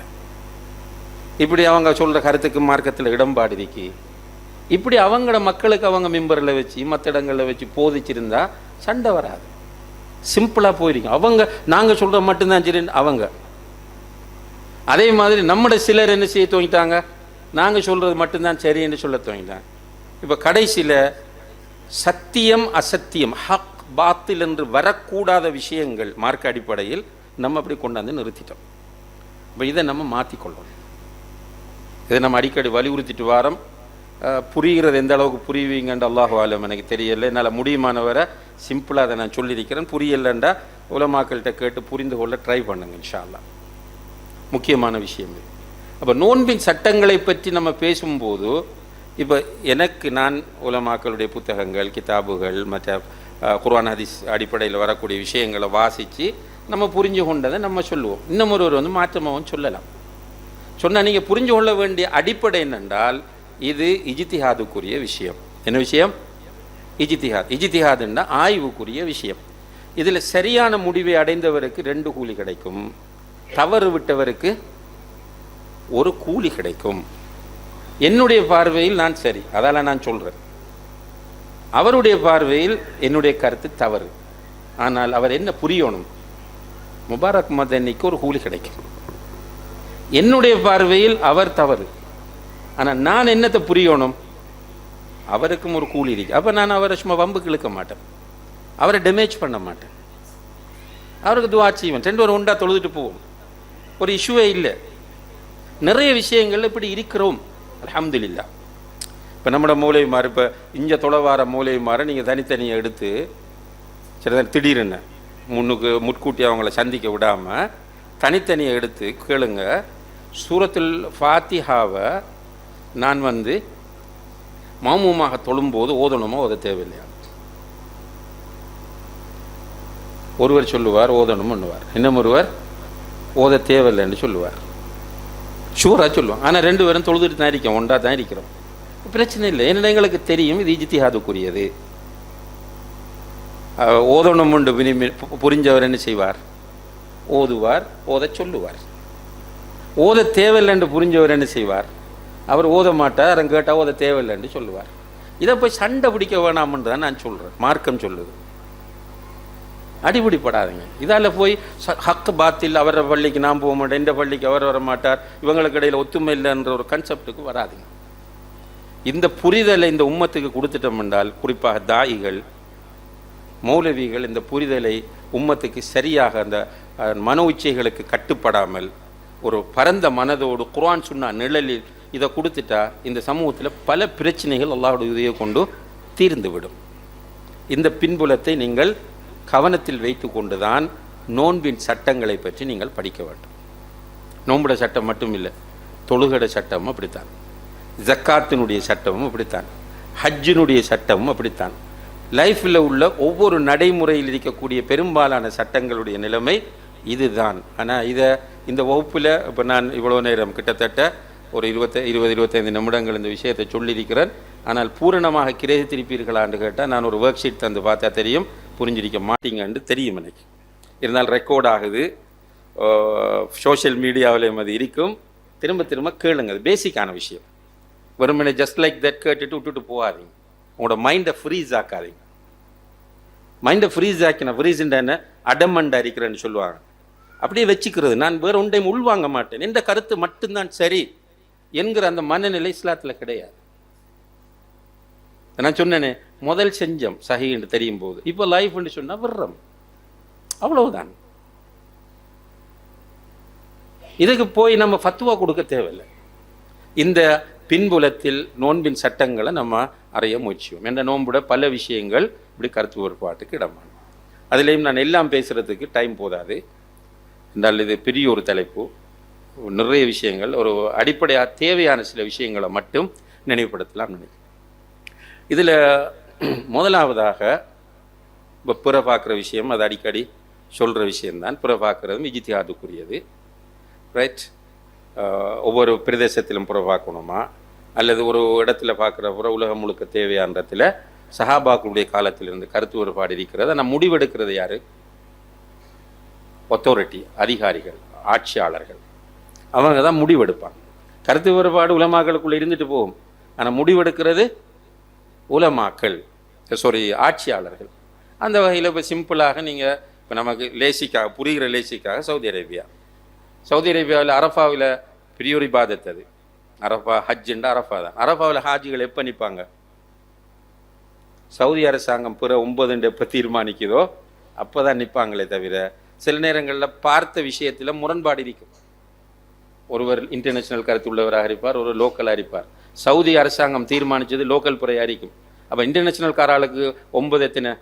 இப்படி அவங்க சொல்கிற கருத்துக்கு மார்க்கத்தில் இடம்பாடு இருக்கு, இப்படி அவங்கள மக்களுக்கு அவங்க மெம்பரில் வச்சு மற்ற இடங்களில் வச்சு போதிச்சிருந்தா சண்டை வராது, சிம்பிளாக போயிருக்கும். அவங்க நாங்கள் சொல்கிற மட்டும்தான் சரி அவங்க. அதே மாதிரி நம்மளோட சிலர் என்ன செய்ய துவங்கிட்டாங்க, நாங்கள் சொல்கிறது மட்டும்தான் சரி என்று சொல்ல துவங்கிட்டாங்க. இப்போ கடைசியில் சத்தியம் அசத்தியம் ஹக் பாத்தில் என்று வரக்கூடாத விஷயங்கள் மார்க்க அடிப்படையில் நம்ம அப்படி கொண்டாந்து நிறுத்திட்டோம். இப்போ இதை நம்ம மாற்றிக்கொள்ளணும். இதை நம்ம அடிக்கடி வலியுறுத்திட்டு வாரம். புரிகிறது எந்த அளவுக்கு புரிவீங்கன்ற அல்லாஹு ஆலம் எனக்கு தெரியலை. என்னால் முடியுமானவரை சிம்பிளாக அதை நான் சொல்லியிருக்கிறேன். புரியலைண்டா உலமாக்கள்கிட்ட கேட்டு புரிந்து கொள்ள ட்ரை பண்ணுங்க இன்ஷா அல்லாஹ். முக்கியமான விஷயம் இது. அப்போ நோன்பின் சட்டங்களை பற்றி நம்ம பேசும்போது இப்போ எனக்கு நான் உலமாக்களுடைய புத்தகங்கள் கிதாபுகள் மற்ற குர்ஆன் ஹதீஸ் அடிப்படையில் வரக்கூடிய விஷயங்களை வாசித்து நம்ம புரிஞ்சு கொண்டதை நம்ம சொல்லுவோம். இன்னும் ஒருவர் மாற்றமாகவும் சொல்லலாம். சொன்னால் நீங்கள் புரிஞ்சு கொள்ள வேண்டிய அடிப்படை என்னென்றால் இது இஜ்திஹாதுக்குரிய விஷயம். என்ன விஷயம்? இஜ்திஹாத். இஜ்திஹாதுன்னா ஆய்வுக்குரிய விஷயம். இதில் சரியான முடிவை அடைந்தவருக்கு 2 கூலி கிடைக்கும், தவறு விட்டவருக்கு 1 கூலி கிடைக்கும். என்னுடைய பார்வையில் நான் சரி, அதால் நான் சொல்கிறேன். அவருடைய பார்வையில் என்னுடைய கருத்து தவறு. ஆனால் அவர் என்ன புரியணும், முபாரக் மதனிக்கு 1 கூலி கிடைக்கும். என்னுடைய பார்வையில் அவர் தவறு, ஆனால் நான் என்னத்தை புரியணும், அவருக்கும் 1 கூலி இருக்கு. அப்போ நான் அவரை சும்மா வம்புக்கு இழுக்க மாட்டேன், அவரை டேமேஜ் பண்ண மாட்டேன், அவருக்கு துஆ செய்வேன். 2 பேரும் ஒன்றா தொழுதுட்டு போவோம், ஒரு இஷ்யூவே இல்லை. நிறைய விஷயங்கள் இப்படி இருக்கிறோம் அல்ஹம்துலில்லாஹ். இப்போ நம்மளோட மூலைமார் இப்போ இங்கே தொலைவார மூலைமாரை நீங்கள் தனித்தனியாக எடுத்து சில திடீர்னு முன்கூட்டி அவங்கள சந்திக்க விடாமல் தனித்தனியாக எடுத்து கேளுங்க. சூரத்துல் ஃபாத்திஹாவை நான் மாமூமாக தொழும்போது ஓதணுமோ ஓத தேவையில்லையா? ஒருவர் சொல்லுவார் ஓதணும் பண்ணுவார், இன்னும் ஒருவர் ஓத தேவையில்லைன்னு சொல்லுவார். ஷூராக சொல்லுவோம். ஆனால் 2 பேரும் தொழுதுட்டு தான் இருக்கோம், ஒன்றா தான் இருக்கிறோம். பிரச்சனை இல்லை. ஏன்னா எங்களுக்கு தெரியும் இது இஜ்திஹாதுக்குரியது. ஓதணும் உண்டு புரிஞ்சவர் என்ன செய்வார், ஓதுவார், ஓத சொல்லுவார். ஓத தேவையில்லைன்னு புரிஞ்சவர் என்ன செய்வார், அவர் ஓத மாட்டார், கேட்டால் ஓத தேவையில்லைன்னு சொல்லுவார். இதை போய் சண்டை பிடிக்க வேணாம்னு தான் நான் சொல்கிறேன். மார்க்கம் சொல்லுது அடிபிடிப்படாதுங்க. இதால் போய் ஹக்கு பாத்தில் அவர பள்ளிக்கு நான் போக மாட்டேன், இந்த பள்ளிக்கு அவர் வர மாட்டார், இவங்களுக்கு இடையில் ஒத்துமை இல்லைன்ற ஒரு கன்செப்டுக்கு வராதுங்க. இந்த புரிதலை இந்த உம்மத்துக்கு கொடுத்துட்டோம் என்றால், குறிப்பாக தாயிகள் மௌலவிகள் இந்த புரிதலை உம்மத்துக்கு சரியாக அந்த மன உச்சைகளுக்கு கட்டுப்படாமல் ஒரு பரந்த மனதோடு குர்ஆன் சுன்னா நிழலில் இதை கொடுத்துட்டா இந்த சமூகத்தில் பல பிரச்சனைகள் அல்லாஹ்வுடைய உதவியை கொண்டு தீர்ந்துவிடும். இந்த பின்புலத்தை நீங்கள் கவனத்தில் வைத்து கொண்டுதான் நோன்பின் சட்டங்களை பற்றி நீங்கள் படிக்க வேண்டும். நோன்புட சட்டம் மட்டும் இல்லை, தொழுகட சட்டமும் அப்படித்தான், ஜக்காத்தினுடைய சட்டமும் அப்படித்தான், ஹஜ்ஜினுடைய சட்டமும் அப்படித்தான். லைஃப்பில் உள்ள ஒவ்வொரு நடைமுறையில் இருக்கக்கூடிய பெரும்பாலான சட்டங்களுடைய நிலைமை இதுதான். ஆனால் இந்த வகுப்பில் இப்போ நான் இவ்வளோ நேரம் கிட்டத்தட்ட ஒரு 20-25 நிமிடங்கள் இந்த விஷயத்தை சொல்லியிருக்கிறேன். ஆனால் பூரணமாக கிரகித்திருப்பீர்களான்னு கேட்டால் நான் ஒரு ஒர்க் ஷீட் தந்து பார்த்தா தெரியும், புரிஞ்சிருக்க மாட்டீங்கன்னு தெரியும் எனக்கு. இருந்தால் ரெக்கார்ட் ஆகுது, சோஷியல் மீடியாவிலையும் அது இருக்கும். திரும்ப திரும்ப கேளுங்க, அது பேசிக்கான விஷயம். வெறுமனே ஜஸ்ட் லைக் தட் கேட்டுட்டு விட்டுட்டு போகாதீங்க. உங்களோட மைண்டை ஃப்ரீஸ் ஆக்காதீங்க. மைண்டை ஃப்ரீஸ் ஆக்கினா, ஃப்ரீஸ்ன்ற என்ன, அடமண்டாக இருக்கிறேன்னு சொல்லுவாங்க, அப்படியே வச்சுக்கிறது. நான் வேறு ஒன்றையும் உள்வாங்க மாட்டேன், எந்த கருத்து மட்டும்தான் சரி என்கிற அந்த மனநிலை இஸ்லாத்தில் கிடையாது. நான் சொன்னேனே, முதல் செஞ்சம் சஹி என்று தெரியும் போது, இப்போ லைஃப் என்று சொன்னால் விடுறோம், அவ்வளவுதான். இதுக்கு போய் நம்ம ஃபத்துவா கொடுக்க தேவையில்லை. இந்த பின்புலத்தில் நோன்பின் சட்டங்களை நம்ம அறிய முயற்சியும். என்ற நோன்புட பல விஷயங்கள் இப்படி கருத்து வேறுபாட்டுக்கு இடமான. அதுலேயும் நான் எல்லாம் பேசுகிறதுக்கு டைம் போதாது என்றால் இது பெரிய ஒரு தலைப்பு, நிறைய விஷயங்கள். ஒரு அடிப்படையாக தேவையான சில விஷயங்களை மட்டும் நினைவுபடுத்தலாம் நினைக்கிறேன். இதில் முதலாவதாக இப்போ பிற பார்க்குற விஷயம், அது அடிக்கடி சொல்கிற விஷயம்தான். பிற பார்க்குறதும் இஜ்திஹாதுக்குரியது, ரைட். ஒவ்வொரு பிரதேசத்திலும் புற பார்க்கணுமா அல்லது ஒரு இடத்துல பார்க்குற புற உலகம் முழுக்க தேவையானத்தில் சஹாபாக்களுடைய காலத்திலிருந்து கருத்து வேறுபாடு இருக்கிறது. ஆனால் முடிவெடுக்கிறது யார்? அத்தாரிட்டி, அதிகாரிகள், ஆட்சியாளர்கள். அவங்க தான் முடிவெடுப்பாங்க. கருத்து வேறுபாடு உலமாக்களுக்குள்ளே இருந்துட்டு போகும், ஆனால் முடிவெடுக்கிறது உலமாக்கள், ஆட்சியாளர்கள். அந்த வகையில் இப்போ சிம்பிளாக நீங்கள் இப்போ நமக்கு லேசிக்காக புரிகிற லேசிக்காக சவுதி அரேபியாவில் அரஃபாவில் பெரிய ஒரு இபாதத் அது. அரஃபா ஹஜ்ஜுண்டா அரஃபா தான். அரஃபாவில் ஹாஜிகள் எப்போ நிற்பாங்க? சவுதி அரசாங்கம் பிற 9 எப்போ தீர்மானிக்குதோ அப்போ தான் நிற்பாங்களே தவிர சில நேரங்களில் பார்த்த விஷயத்தில் முரண்பாடு இருக்கும். ஒருவர் இன்டர்நேஷ்னல் கருத்து உள்ளவராக இருப்பார், ஒரு லோக்கலாக இருப்பார். சவுதி அரசாங்கம் தீர்மானித்தது லோக்கல் புறையாக இருக்கும். அப்போ இன்டர்நேஷ்னல் காராளுக்கு 9 எத்தனை?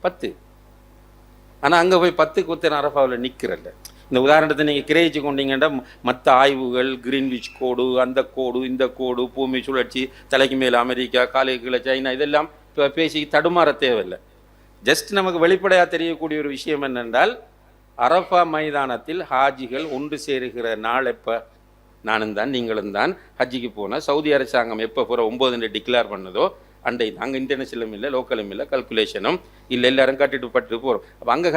10. ஆனால் அங்கே போய் 10க்கு ஒத்தனை அரஃபாவில் நிற்கிறல்ல. இந்த உதாரணத்தை நீங்கள் கிரகிச்சு கொண்டீங்கன்னா மற்ற ஆய்வுகள், கிரீன்விச் கோடு, அந்த கோடு, இந்த கோடு, பூமி சுழற்சி, தலைக்கு மேலே அமெரிக்கா, காலைக்கு கீழே சைனா, இதெல்லாம் இப்போ பேசி தடுமாற தேவையில்லை. ஜஸ்ட் நமக்கு வெளிப்படையாக தெரியக்கூடிய ஒரு விஷயம் என்னென்றால், அரஃபா மைதானத்தில் ஹாஜிகள் ஒன்று சேருகிற நாள் எப்போ? நானும் தான் நீங்களும் தான் ஹஜ்ஜிக்கு போனால் சவுதி அரசாங்கம் எப்போ போகிற 9 டிக்ளேர் பண்ணதோ அண்டை அங்கே இன்டர்நேஷனலும் இல்லை, லோக்கலும் இல்லை, கல்குலேஷனும் இல்லை, எல்லாரும் கட்டுப்பட்டு போகிறோம். அப்போ அங்கே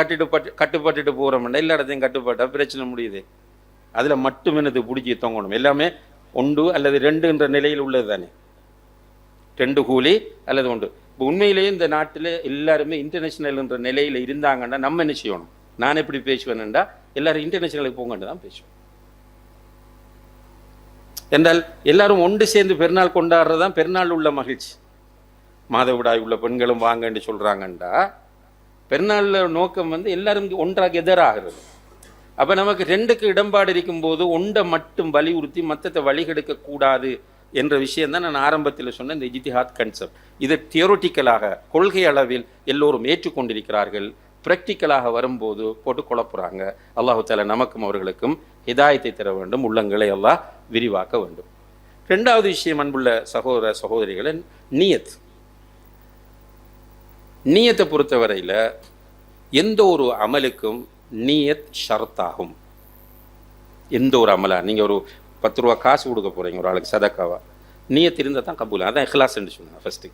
கட்டுப்பட்டுட்டு போகிறோம்னா எல்லா இடத்தையும் கட்டுப்பட்டால் பிரச்சனை முடியுது. அதில் மட்டும் என்னது பிடிச்சி தொங்கணும். எல்லாமே 1 அல்லது 2 நிலையில் உள்ளது தானே. 2 கூலி அல்லது 1. இப்போ உண்மையிலேயே இந்த நாட்டில் எல்லாருமே இன்டர்நேஷ்னல்ன்ற நிலையில் இருந்தாங்கன்னா நம்ம என்ன செய்யணும்? நான் எப்படி பேசுவேன்டா எல்லாரும் இன்டர்நேஷ்னலுக்கு போங்கன்னு தான் பேசுவேன். என்றால் எல்லாரும் ஒன்று சேர்ந்து பெருநாள் கொண்டாடுறதான் பெருநாள் உள்ள மகிழ்ச்சி. மாதவிடாய் உள்ள பெண்களும் வாங்கன்னு சொல்கிறாங்கண்டா பெருநாளில் நோக்கம் எல்லாரும் ஒன்றாக எதிராகிறது. அப்போ நமக்கு 2க்கு இடம்பாடு இருக்கும்போது ஒன்றை மட்டும் வலியுறுத்தி மற்றத்தை வழிகெடுக்கக்கூடாது என்ற விஷயந்தான் நான் ஆரம்பத்தில் சொன்ன இந்த இஜ்திஹாத் கன்செப்ட். இதை தியோரிட்டிக்கலாக கொள்கை அளவில் எல்லோரும் ஏற்றுக்கொண்டிருக்கிறார்கள். ப்ராக்டிக்கலாக வரும்போது போட்டு குழப்புறாங்க. அல்லாஹு தஆலா நமக்கும் அவர்களுக்கும் ஹிதாயத்தை தர வேண்டும், உள்ளங்களை அல்லாஹ் விரிவாக்க வேண்டும். 2வது விஷயம், அன்புள்ள சகோதர சகோதரிகளின் நீயத்தை பொறுத்தவரையில் எந்த ஒரு அமலுக்கும் நீயத் ஷர்த்தாகும். எந்த ஒரு அமலா, நீங்கள் ஒரு 10 ரூபா காசு கொடுக்க போகிறீங்க ஒரு ஆளுக்கு சதக்காவா, நீயத் இருந்தால் தான் கபூல். அதான் இஹ்லாஸ் என்று சொன்னாங்க ஃபஸ்ட்டு.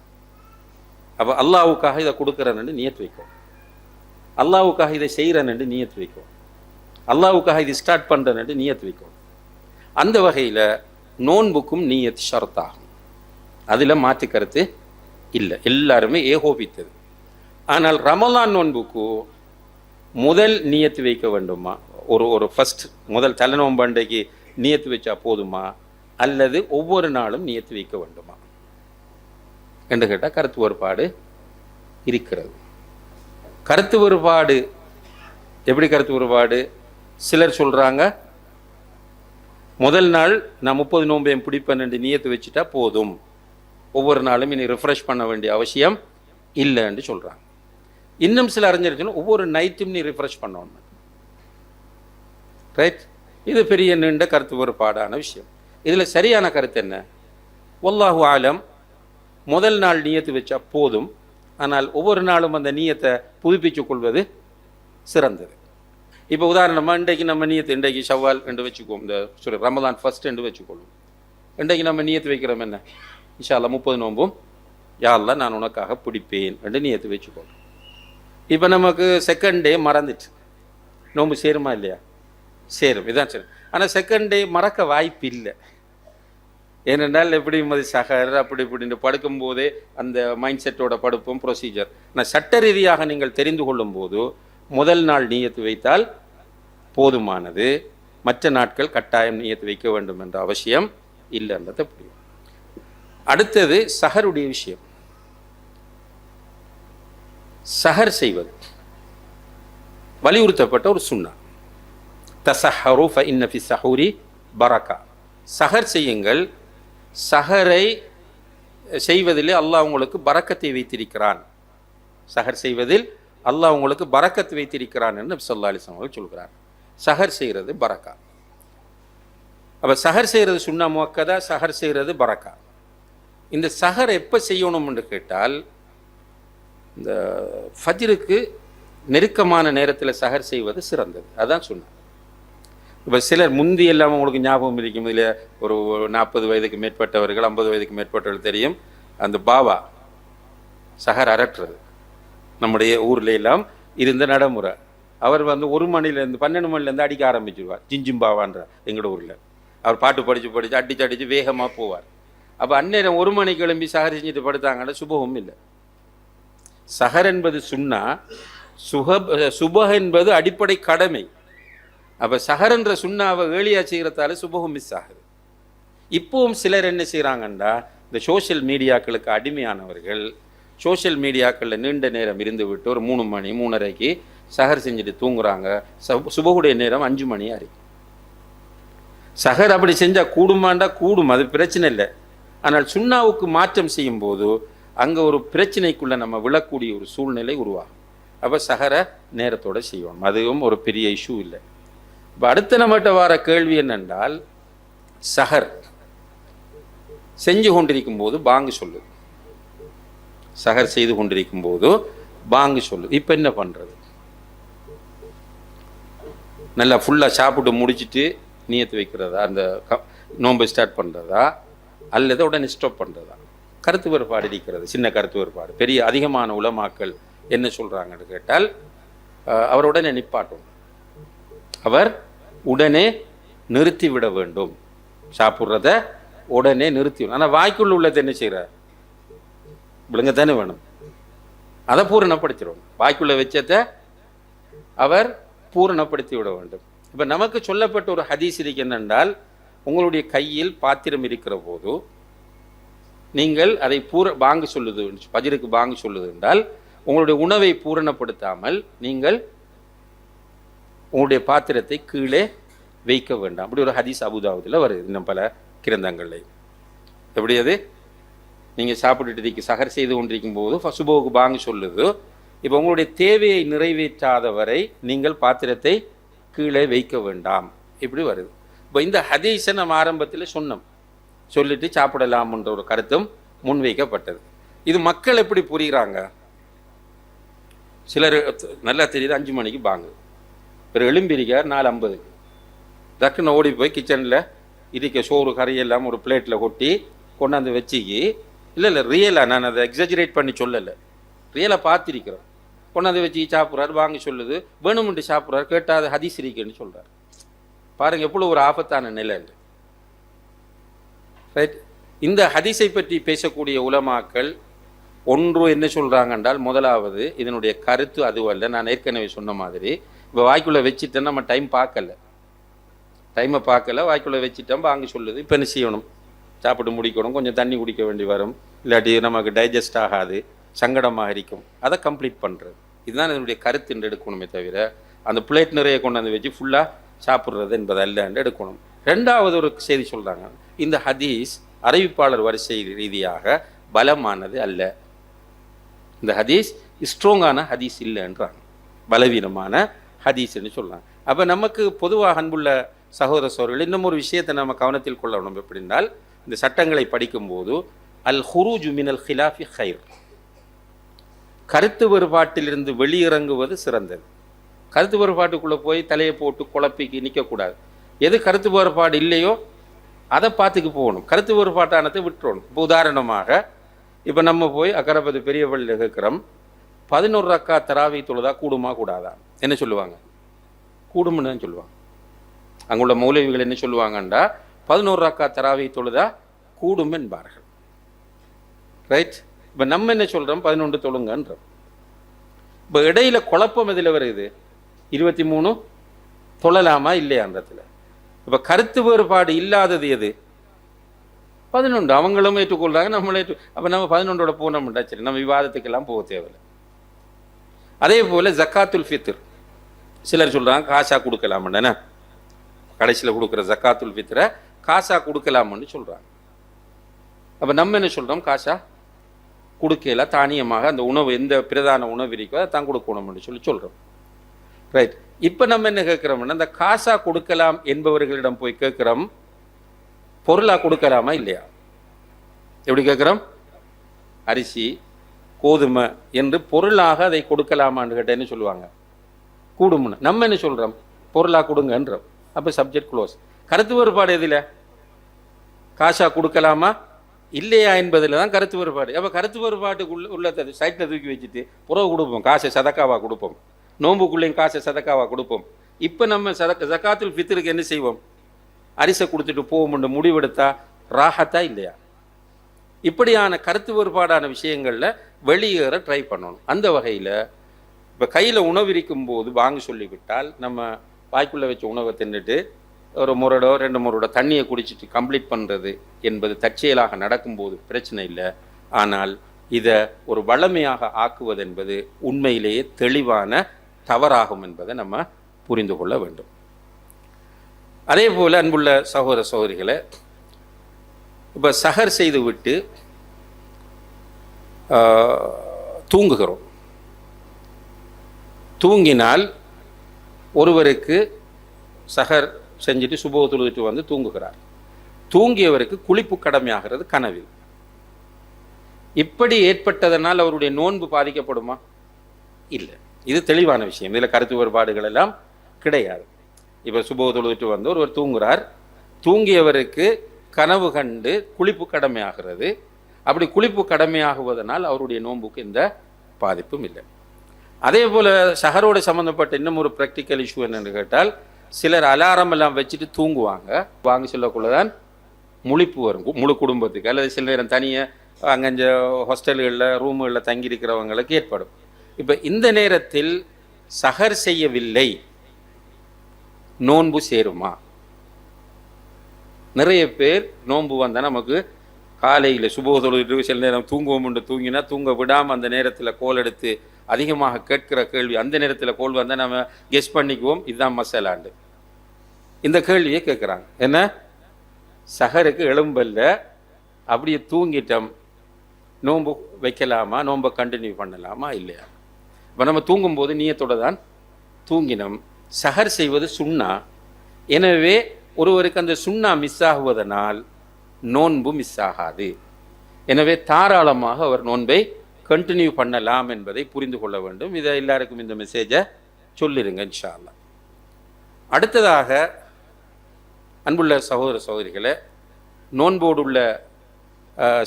அப்போ அல்லாஹ்வுக்காக இதை கொடுக்குறேன்னு நீயத் வைக்கும், அல்லாஹ்வுக்காக இதை செய்கிறேன்னு நீயத் வைக்கும், அல்லாஹ்வுக்காக இது ஸ்டார்ட் பண்ணுறேன்னு நீயத் வைக்கும். அந்த வகையில் நோன்புக்கும் நீயத் ஷர்த்தாகும். அதில் மாற்று கருத்து இல்லை, எல்லாருமே ஏகோபித்தது. ஆனால் ரமலான் நோன்புக்கு முதல் நியத்து வைக்க வேண்டுமா? ஒரு ஃபஸ்ட் முதல் தலைநோம்பண்டைக்கு நியத்து வச்சா போதுமா அல்லது ஒவ்வொரு நாளும் நியத்து வைக்க வேண்டுமா என்று கேட்டால் கருத்து வேறுபாடு இருக்கிறது. கருத்து வேறுபாடு எப்படி? கருத்து வேறுபாடு, சிலர் சொல்கிறாங்க முதல் நாள் நான் 30 நோம்பையும் பிடிப்பேன் என்று நியத்து வச்சுட்டா போதும், ஒவ்வொரு நாளும் இனி ரிஃப்ரெஷ் பண்ண வேண்டிய அவசியம் இல்லைன்னு சொல்கிறாங்க. இன்னும் சில அறிஞர்கள் ஒவ்வொரு நைட்டும் நீ ரிஃப்ரெஷ் பண்ணணும், ரைட். இது பெரிய நீண்ட கருத்து வேறுபாடான விஷயம். இதில் சரியான கருத்து என்ன? வல்லாஹு ஆலம், முதல் நாள் நியத்து வச்சா போதும், ஆனால் ஒவ்வொரு நாளும் அந்த நியத்தை புதுப்பிச்சு கொள்வது சிறந்தது. இப்போ உதாரணமாக இன்றைக்கு நம்ம நியத்து, இன்றைக்கு ஷவ்வால் என்று வச்சுக்குவோம், இந்த ரமலான் ஃபர்ஸ்ட் என்று வச்சுக்கொள்வோம். இன்றைக்கு நம்ம நியத்து வைக்கிறோம் என்ன? இன்ஷா அல்லாஹ் 30 நோம்பும் யா அல்லாஹ் நான் உனக்காக பிடிப்பேன் என்று நியத்து வச்சுக்கொள்ளும். இப்போ நமக்கு செகண்ட் டே மறந்துட்டு நோம்பு சேருமா இல்லையா? சேரும், இதுதான் சரி. ஆனால் செகண்ட் டே மறக்க வாய்ப்பு இல்லை. ஏனென்றால் எப்படி சஹர் அப்படி இப்படின்னு படுக்கும்போதே அந்த மைண்ட் செட்டோட படுப்போம் ப்ரொசீஜர். ஆனால் சட்ட ரீதியாக நீங்கள் தெரிந்து கொள்ளும் போது முதல் நாள் நியத்து வைத்தால் போதுமானது, மற்ற நாட்கள் கட்டாயம் நியத்து வைக்க வேண்டும் என்ற அவசியம் இல்லைன்றதை புரியும். அடுத்தது சஹருடைய விஷயம். சஹர் செய்வது வலியுறுத்தப்பட்ட ஒரு சுன்னா. தஸஹரு ஃபஇன்ன ஃபி ஸஹூரி பரக்கா. சஹர் செய்யுங்கள், சஹரை செய்வதில் அல்லாஹ் உங்களுக்கு பரக்கத்தை வைத்திருக்கிறான். சஹர் செய்வதில் அல்லாஹ் உங்களுக்கு பரக்கத் வைத்திருக்கிறான் என்று நபி ஸல்லல்லாஹு அலைஹி வஸல்லம் சொல்கிறார். சஹர் செய்கிறது பரக்கா. அப்போ சஹர் செய்கிறது சுன்னா முஅக்கதா, சஹர் செய்கிறது பரக்கா. இந்த சஹர் எப்போ செய்யணும் என்று கேட்டால், இந்த ஃபஜ்ருக்கு நெருக்கமான நேரத்தில் சஹர் செய்வது சிறந்தது. அதான் சொன்னார். இப்போ சிலர் முந்தி எல்லாம் உங்களுக்கு ஞாபகம் இருக்கும், இதில் ஒரு 40 வயதுக்கு மேற்பட்டவர்கள் 50 வயதுக்கு மேற்பட்டவர்கள் தெரியும், அந்த பாவா சஹர் அரட்டுறது நம்முடைய ஊரில் எல்லாம் இருந்த நடைமுறை. அவர் 1 மணிலேருந்து 12 மணிலேருந்து அடிக்க ஆரம்பிச்சிடுவார். ஜிஞ்சிம்பாவான்ற எங்களோட ஊரில் அவர் பாட்டு படித்து அடித்து வேகமாக போவார். அப்போ அந்நேரம் 1 மணிக்கு கிளம்பி சஹர் செஞ்சுட்டு படுத்தாங்கன்னா சுபகம் இல்லை. சஹர் என்பது சுன்னா, சுபஹ் என்பது அடிப்படை கடமை. அப்போ சஹர் என்ற சுண்ணாவை ஏழியா செய்கிறதால சுபகம் மிஸ் ஆகுது. இப்போவும் சிலர் என்ன செய்கிறாங்கன்னா, இந்த சோஷியல் மீடியாக்களுக்கு அடிமையானவர்கள் சோஷியல் மீடியாக்களில் நீண்ட நேரம் இருந்து விட்டு ஒரு 3 மணி 3:30க்கு சஹர் செஞ்சுட்டு தூங்குறாங்க. சுபகுடைய நேரம் 5 மணி ஆகும். சஹர் அப்படி செஞ்சால் கூடுமாண்டா கூடும், அது பிரச்சனை இல்லை. ஆனால் சுண்ணாவுக்கு மாற்றம் செய்யும் போது அங்கே ஒரு பிரச்சனைக்குள்ளே நம்ம விழக்கூடிய ஒரு சூழ்நிலை உருவாகும். அப்போ சஹரை நேரத்தோடு செய்வோம், அதுவும் ஒரு பெரிய இஷ்யூ இல்லை. இப்போ அடுத்த நம்மகிட்ட வர கேள்வி என்னென்றால், சஹர் செஞ்சு கொண்டிருக்கும் போது பாங்கு சொல்லுது, சஹர் செய்து கொண்டிருக்கும் போது பாங்கு சொல்லுது. இப்போ என்ன பண்ணுறது? நல்லா ஃபுல்லாக சாப்பிட்டு முடிச்சுட்டு நியத்து வைக்கிறதா, அந்த நோன்பை ஸ்டார்ட் பண்ணுறதா, அல்லது உடனே ஸ்டாப் பண்ணுறதா? கருத்து வேறுபாடு இருக்கிறது, சின்ன கருத்து வேறுபாடு. பெரிய அதிகமான உலமாக்கள் என்ன சொல்கிறாங்கன்னு கேட்டால், அவர் உடனே நிப்பாட்டும், அவர் உடனே நிறுத்திவிட வேண்டும், சாப்பிட்றத உடனே நிறுத்தி. ஆனால் வாய்க்குள்ள உள்ளது என்ன செய்கிறார்? விழுங்க தானே வேணும், அதை பூரணப்படுத்திடுவோம். வாய்க்குள்ள வச்சதை அவர் பூரணப்படுத்தி விட வேண்டும். இப்போ நமக்கு சொல்லப்பட்ட ஒரு ஹதீஸ் இருக்கு என்னென்றால், உங்களுடைய கையில் பாத்திரம் இருக்கிற போது நீங்கள் அதை பாங்கு சொல்லுது, பஜ்ருக்கு பாங்கு சொல்லுது என்றால், உங்களுடைய உணவை பூரணப்படுத்தாமல் நீங்கள் உங்களுடைய பாத்திரத்தை கீழே வைக்க வேண்டாம். அப்படி ஒரு ஹதீஸ் அபூதாவுதில் வருது, இன்னும் பல கிரந்தங்களில். எப்படி அது? நீங்கள் சாப்பிட்டுட்டு சஹர் செய்து கொண்டிருக்கும் போது சுபோவுக்கு பாங்கு சொல்லுது. இப்போ உங்களுடைய தேவையை நிறைவேற்றாதவரை நீங்கள் பாத்திரத்தை கீழே வைக்க வேண்டாம், இப்படி வருது. இப்போ இந்த ஹதீஸை நம்ம ஆரம்பத்தில் சொன்னோம், சொல்லிட்டு சாப்பிடலாம்ன்ற ஒரு கருத்தும் முன்வைக்கப்பட்டது. இது மக்கள் எப்படி புரிகிறாங்க? சிலர் நல்லா தெரியுது, 5 மணிக்கு பாங்கு, பிறகு எழும்பியிருக்கார் 4:50, டக்குன்னு ஓடி போய் கிச்சனில் இருக்க சோறு கறியெல்லாம் ஒரு பிளேட்டில் கொட்டி கொண்டாந்து வச்சுக்கி, இல்லை ரியலாக, நான் அதை எக்ஸாஜரேட் பண்ணி சொல்லலை, ரியலாக பார்த்திருக்கிறோம், கொண்டாந்து வச்சு சாப்பிட்றாரு, வாங்க சொல்லுது, வேணுமென்று சாப்பிட்றாரு, கேட்டால் அது ஹதீஸ் இருக்குன்னு சொல்கிறார். பாருங்கள் எவ்வளோ ஒரு ஆபத்தான நிலை. ரைட். இந்த ஹதீஸை பற்றி பேசக்கூடிய உலமாக்கள் ஒன்று என்ன சொல்கிறாங்க என்றால், முதலாவது இதனுடைய கருத்து அதுவல்ல. நான் ஏற்கனவே சொன்ன மாதிரி, இப்போ வாய்க்குள்ளே வச்சுட்டேன், நம்ம டைமை பார்க்கல, வாய்க்குள்ளே வச்சுட்டோம், வாங்க சொல்லுது, இப்போ என்ன செய்யணும்? சாப்பிட்டு முடிக்கணும், கொஞ்சம் தண்ணி குடிக்க வேண்டி வரும், இல்லாட்டி நமக்கு டைஜஸ்ட் ஆகாது, சங்கடமாக இருக்கும், அதை கம்ப்ளீட் பண்ணுறது. இதுதான் இதனுடைய கருத்து என்று எடுக்கணுமே தவிர, அந்த பிளேட் நிறைய கொண்டாந்து வச்சு ஃபுல்லாக சாப்பிட்றது என்பது அல்ல என்று எடுக்கணும். 2வது ஒரு செய்தி சொல்கிறாங்க, இந்த ஹதீஸ் அறிவிப்பாளர் வரிசை ரீதியாக பலமானது அல்ல, இந்த ஹதீஸ் ஸ்ட்ராங்கான ஹதீஸ் இல்லைன்றாங்க, பலவீனமான ஹதீஸ்ன்னு சொல்கிறாங்க. அப்போ நமக்கு பொதுவாக அன்புள்ள சகோதர சோழர்கள் இன்னும் ஒரு விஷயத்தை நம்ம கவனத்தில் கொள்ளணும். எப்படின்னால், இந்த சட்டங்களை படிக்கும்போது அல் ஹுரூஜு மினல் ஹிலாஃபி ஹைர், கருத்து வேறுபாட்டிலிருந்து வெளியிறங்குவது சிறந்தது. கருத்து வேறுபாட்டுக்குள்ளே போய் தலையை போட்டு குழப்பிக்கு நிற்கக்கூடாது. எது கருத்து வேறுபாடு இல்லையோ அதை பார்த்துக்கு போகணும், கருத்து வேறுபாட்டானதை விட்டுறணும். இப்போ உதாரணமாக, இப்போ நம்ம போய் அக்கரைப்பது பெரிய பள்ளியில் கேட்குறோம், 11 ரக்கா தராவி தொழுதா கூடுமா கூடாதா? என்ன சொல்லுவாங்க? கூடும்னு தான் சொல்லுவாங்க. அங்குள்ள மௌலவிகள் என்ன சொல்லுவாங்கண்டா, 11 ரக்கா தராவி தொழுதா கூடும் என்பார்கள். ரைட். இப்போ நம்ம என்ன சொல்கிறோம்? 11 தொழுங்கன்றோம். இப்போ இடையில குழப்பம் எதில் வருது? 23 தொழலாமா இல்லையான்றதுல. இப்போ கருத்து வேறுபாடு இல்லாதது எது? 11. அவங்களும் ஏற்றுக்கொள்றாங்க, நம்மளே அப்போ நம்ம 11ஓட போனோம்டா சரி, நம்ம விவாதத்துக்கெல்லாம் போக தேவையில்லை. அதே போல் ஜக்காத்துல் ஃபித்ர், சிலர் சொல்கிறாங்க காசா கொடுக்கலாம்னா, கடைசியில் கொடுக்குற ஜக்காத்துல் ஃபித்ரை காசா கொடுக்கலாம்னு சொல்கிறாங்க. அப்போ நம்ம என்ன சொல்கிறோம், காசா கொடுக்கல, தானியமாக அந்த உணவு எந்த பிரதான உணவு இருக்கோ அதை தான் கொடுக்கணும்னு சொல்கிறோம். ரைட். இப்போ நம்ம என்ன கேட்குறோம்னா, அந்த காசா கொடுக்கலாம் என்பவர்களிடம் போய் கேட்குறோம், பொருளாக கொடுக்கலாமா இல்லையா? எப்படி கேட்குறோம்? அரிசி கோதுமை என்று பொருளாக அதை கொடுக்கலாமான்னு கேட்டேன்னு சொல்லுவாங்க, கூடும்னு. நம்ம என்ன சொல்கிறோம், பொருளாக கொடுங்கன்றோம். அப்போ சப்ஜெக்ட் க்ளோஸ். கருத்து வேறுபாடு எதில்? காசா கொடுக்கலாமா இல்லையா என்பதில் தான் கருத்து வேறுபாடு. அப்போ கருத்து வேறுபாட்டுக்கு உள்ளதை சைட்டில் தூக்கி வச்சுட்டு புறவு கொடுப்போம், காசை சதக்காவாக கொடுப்போம், நோம்புக்குள்ளேயும் காசை சதக்காவாக கொடுப்போம். இப்போ நம்ம ஜக்காத்துல் ஃபித்ருக்கு என்ன செய்வோம், அரிசை கொடுத்துட்டு போவோம்னு முடிவெடுத்தா ராஹத்தா இல்லையா? இப்படியான கருத்து வேறுபாடான விஷயங்களில் வெளியேற ட்ரை பண்ணணும். அந்த வகையில் இப்போ கையில் உணவு இருக்கும்போது வாங்க சொல்லிவிட்டால் நம்ம வாய்க்குள்ளே வச்ச உணவை தின்னுட்டு ஒரு முரடோ 2 முரடோ தண்ணியை குடிச்சிட்டு கம்ப்ளீட் பண்ணுறது என்பது தற்செயலாக நடக்கும்போது பிரச்சனை இல்லை. ஆனால் இதை ஒரு வளமையாக ஆக்குவது என்பது உண்மையிலேயே தெளிவான தவறாகும் என்பதை நம்ம புரிந்து கொள்ள வேண்டும். அதே போல் அன்புள்ள சகோதர சகோதரிகளை, இப்போ சஹர் செய்து விட்டு தூங்குகிறோம். தூங்கினால் ஒருவருக்கு சஹர் செஞ்சுட்டு சுபஹ் தொழுதுட்டு வந்து தூங்குகிறார். தூங்கியவருக்கு குளிப்பு கடமையாகிறது கனவில். இப்படி ஏற்பட்டதனால் அவருடைய நோன்பு பாதிக்கப்படுமா? இல்லை. இது தெளிவான விஷயம். இதில் கருத்து வேறுபாடுகள் எல்லாம் கிடையாது. இப்போ சுபஹ் தொழுதுட்டு வந்து ஒருவர் தூங்குகிறார். தூங்கியவருக்கு கனவு கண்டு குளிப்பு கடமையாகிறது. அப்படி குளிப்பு கடமையாகுவதனால் அவருடைய நோன்புக்கு எந்த பாதிப்பும் இல்லை. அதே போல் சஹரோடு சம்மந்தப்பட்ட இன்னும் ஒரு ப்ராக்டிக்கல் இஷ்யூ என்னென்னு கேட்டால், சிலர் அலாரம் எல்லாம் வச்சுட்டு தூங்குவாங்க. வாங்க சொல்லக்குள்ளதான் முழிப்பு வரும் முழு குடும்பத்துக்கு, அல்லது சில நேரம் தனியாக அங்கஞ்ச ஹாஸ்டல்களில் ரூமுகளில் தங்கியிருக்கிறவங்களுக்கு ஏற்படும். இப்போ இந்த நேரத்தில் சஹர் செய்யவில்லை, நோன்பு சேருமா? நிறைய பேர் நோன்பு வந்தால் நமக்கு காலையில் சுபஹ் தொழுது சில நேரம் தூங்குவோம், தூங்கினா தூங்க விடாமல் அந்த நேரத்தில் கோல் எடுத்து அதிகமாக கேட்கிற கேள்வி, அந்த நேரத்தில் கோல் வந்தால் நம்ம கெஸ் பண்ணிக்குவோம் இதுதான் மசாலாண்டு. இந்த கேள்வியை கேட்குறாங்க. என்ன, சஹருக்கு எலும்பல்ல, அப்படியே தூங்கிட்டோம், நோன்பு வைக்கலாமா, நோன்பை கண்டினியூ பண்ணலாமா இல்லையா? இப்போ நம்ம தூங்கும்போது நீயத்தோட தான் தூங்கினோம். சஹர் செய்வது சுன்னா. எனவே ஒருவருக்கு அந்த சுன்னா மிஸ் ஆகுவதனால் நோன்பு மிஸ் ஆகாது. எனவே தாராளமாக அவர் நோன்பை கண்டினியூ பண்ணலாம் என்பதை புரிந்து கொள்ள வேண்டும். இதை எல்லாருக்கும் இந்த மெசேஜை சொல்லிடுங்க இன்ஷா அல்லாஹ். அடுத்ததாக அன்புள்ள சகோதர சகோதரிகளை, நோன்போடு உள்ள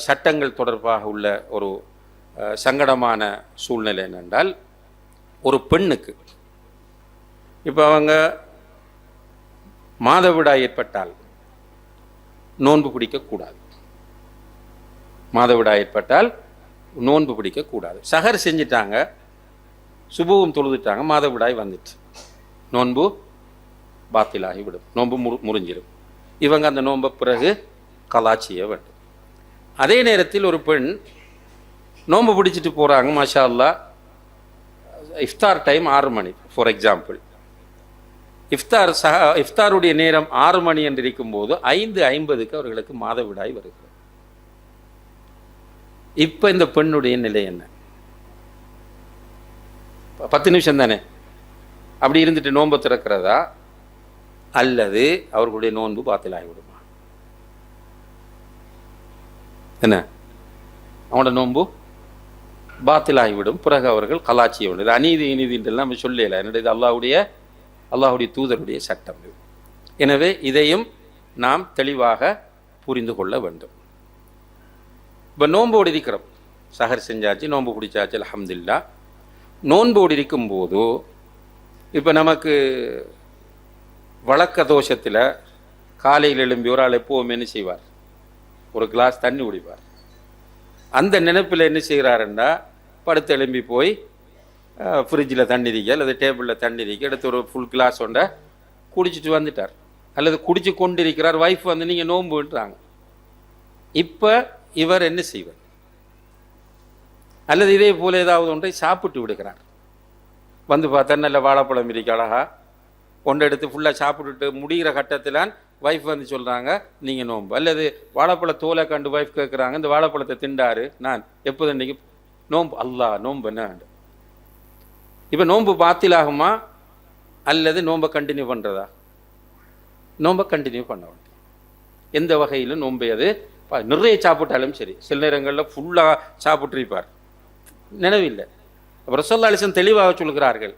சட்டங்கள் தொடர்பாக உள்ள ஒரு சங்கடமான சூழ்நிலை என்னென்றால், ஒரு பெண்ணுக்கு இப்போ அவங்க மாதவிடாய் ஏற்பட்டால் நோன்பு பிடிக்கக்கூடாது. மாதவிடாய் ஏற்பட்டால் நோன்பு பிடிக்கக்கூடாது. சஹர் செஞ்சிட்டாங்க, சுபுவும் தொழுதுட்டாங்க, மாதவிடாய் வந்துட்டு நோன்பு பாத்திலாகி விடும், நோன்பு முறிஞ்சிடும். இவங்க அந்த நோன்பை பிறகு கலா செய்ய வேண்டும். அதே நேரத்தில் ஒரு பெண் நோன்பு பிடிச்சிட்டு போகிறாங்க, மாஷா அல்லாஹ், இஃப்தார் டைம் 6 மணி ஃபார் எக்ஸாம்பிள். இஃப்தாருடைய நேரம் 6 மணி என்று இருக்கும்போது 5:50 அவர்களுக்கு மாதவிடாய் வருகிறது. இப்போ இந்த பெண்ணுடைய நிலை என்ன? 10 நிமிஷம் தானே, அப்படி இருந்துட்டு நோன்பு திறக்கிறதா அல்லது அவர்களுடைய நோன்பு பாத்திலாகிவிடுமா? என்ன, அவனோட நோன்பு பாத்திலாகிவிடும். பிறகு அவர்கள் கலாச்சிய வேண்டும். இது அநீதி இனிதின்றெல்லாம் நம்ம சொல்லல. என்னுடைய அல்லாஹுடைய தூதருடைய சட்டம். எனவே இதையும் நாம் தெளிவாக புரிந்து கொள்ள வேண்டும். இப்போ நோன்போடு இருக்கிறோம், சஹர் செஞ்சாச்சு, நோன்பு பிடிச்சாச்சு, அல்ஹம்துலில்லாஹ். நோன்போடு இருக்கும்போது இப்போ நமக்கு வழக்க தோஷத்தில் காலையில் எழும்பி ஒரு ஆள் எப்போவுமே என்ன செய்வார், ஒரு கிளாஸ் தண்ணி குடிப்பார். அந்த நினைப்பில் என்ன செய்கிறாருன்னா, படுத்து எழும்பி போய் ஃப்ரிட்ஜில் தண்ணி இருக்க அல்லது டேபிளில் தண்ணி இருக்க எடுத்து ஒரு ஃபுல் கிளாஸ் ஒன்றை குடிச்சிட்டு வந்துட்டார், அல்லது குடிச்சு கொண்டிருக்கிறார். வைஃப் வந்து நீங்கள் நோன்புன்றாங்க. இப்போ இவர் என்ன செய்வார்? அல்லது இதே போல் ஏதாவது ஒன்றை சாப்பிட்டு விடுகிறார். வந்து பார்த்தா நல்ல வாழைப்பழம் இருக்கு, அழகா ஒன்றை எடுத்து ஃபுல்லாக சாப்பிட்டுட்டு முடிகிற கட்டத்தில் ஒய்ஃப் வந்து சொல்கிறாங்க நீங்கள் நோன்பு, அல்லது வாழைப்பழ தோலை கண்டு ஒய்ஃப் கேட்குறாங்க இந்த வாழைப்பழத்தை திண்டாரு நான் எப்போது இன்றைக்கி நோன்பு, அல்லாஹ் நோன்பு என்ன. இப்போ நோன்பு பாத்திலாகுமா அல்லது நோன்பை கண்டினியூ பண்ணுறதா? நோன்பை கண்டினியூ பண்ண வேண்டிய எந்த வகையிலும் நோன்பை அது நிறைய சாப்பிட்டாலும் சரி. சில நேரங்களில் ஃபுல்லாக சாப்பிட்ருப்பார், நினைவில்லை. அப்போ ரசூலுல்லாஹி அலைஹி வஸல்லம் தெளிவாக சொல்கிறார்கள்,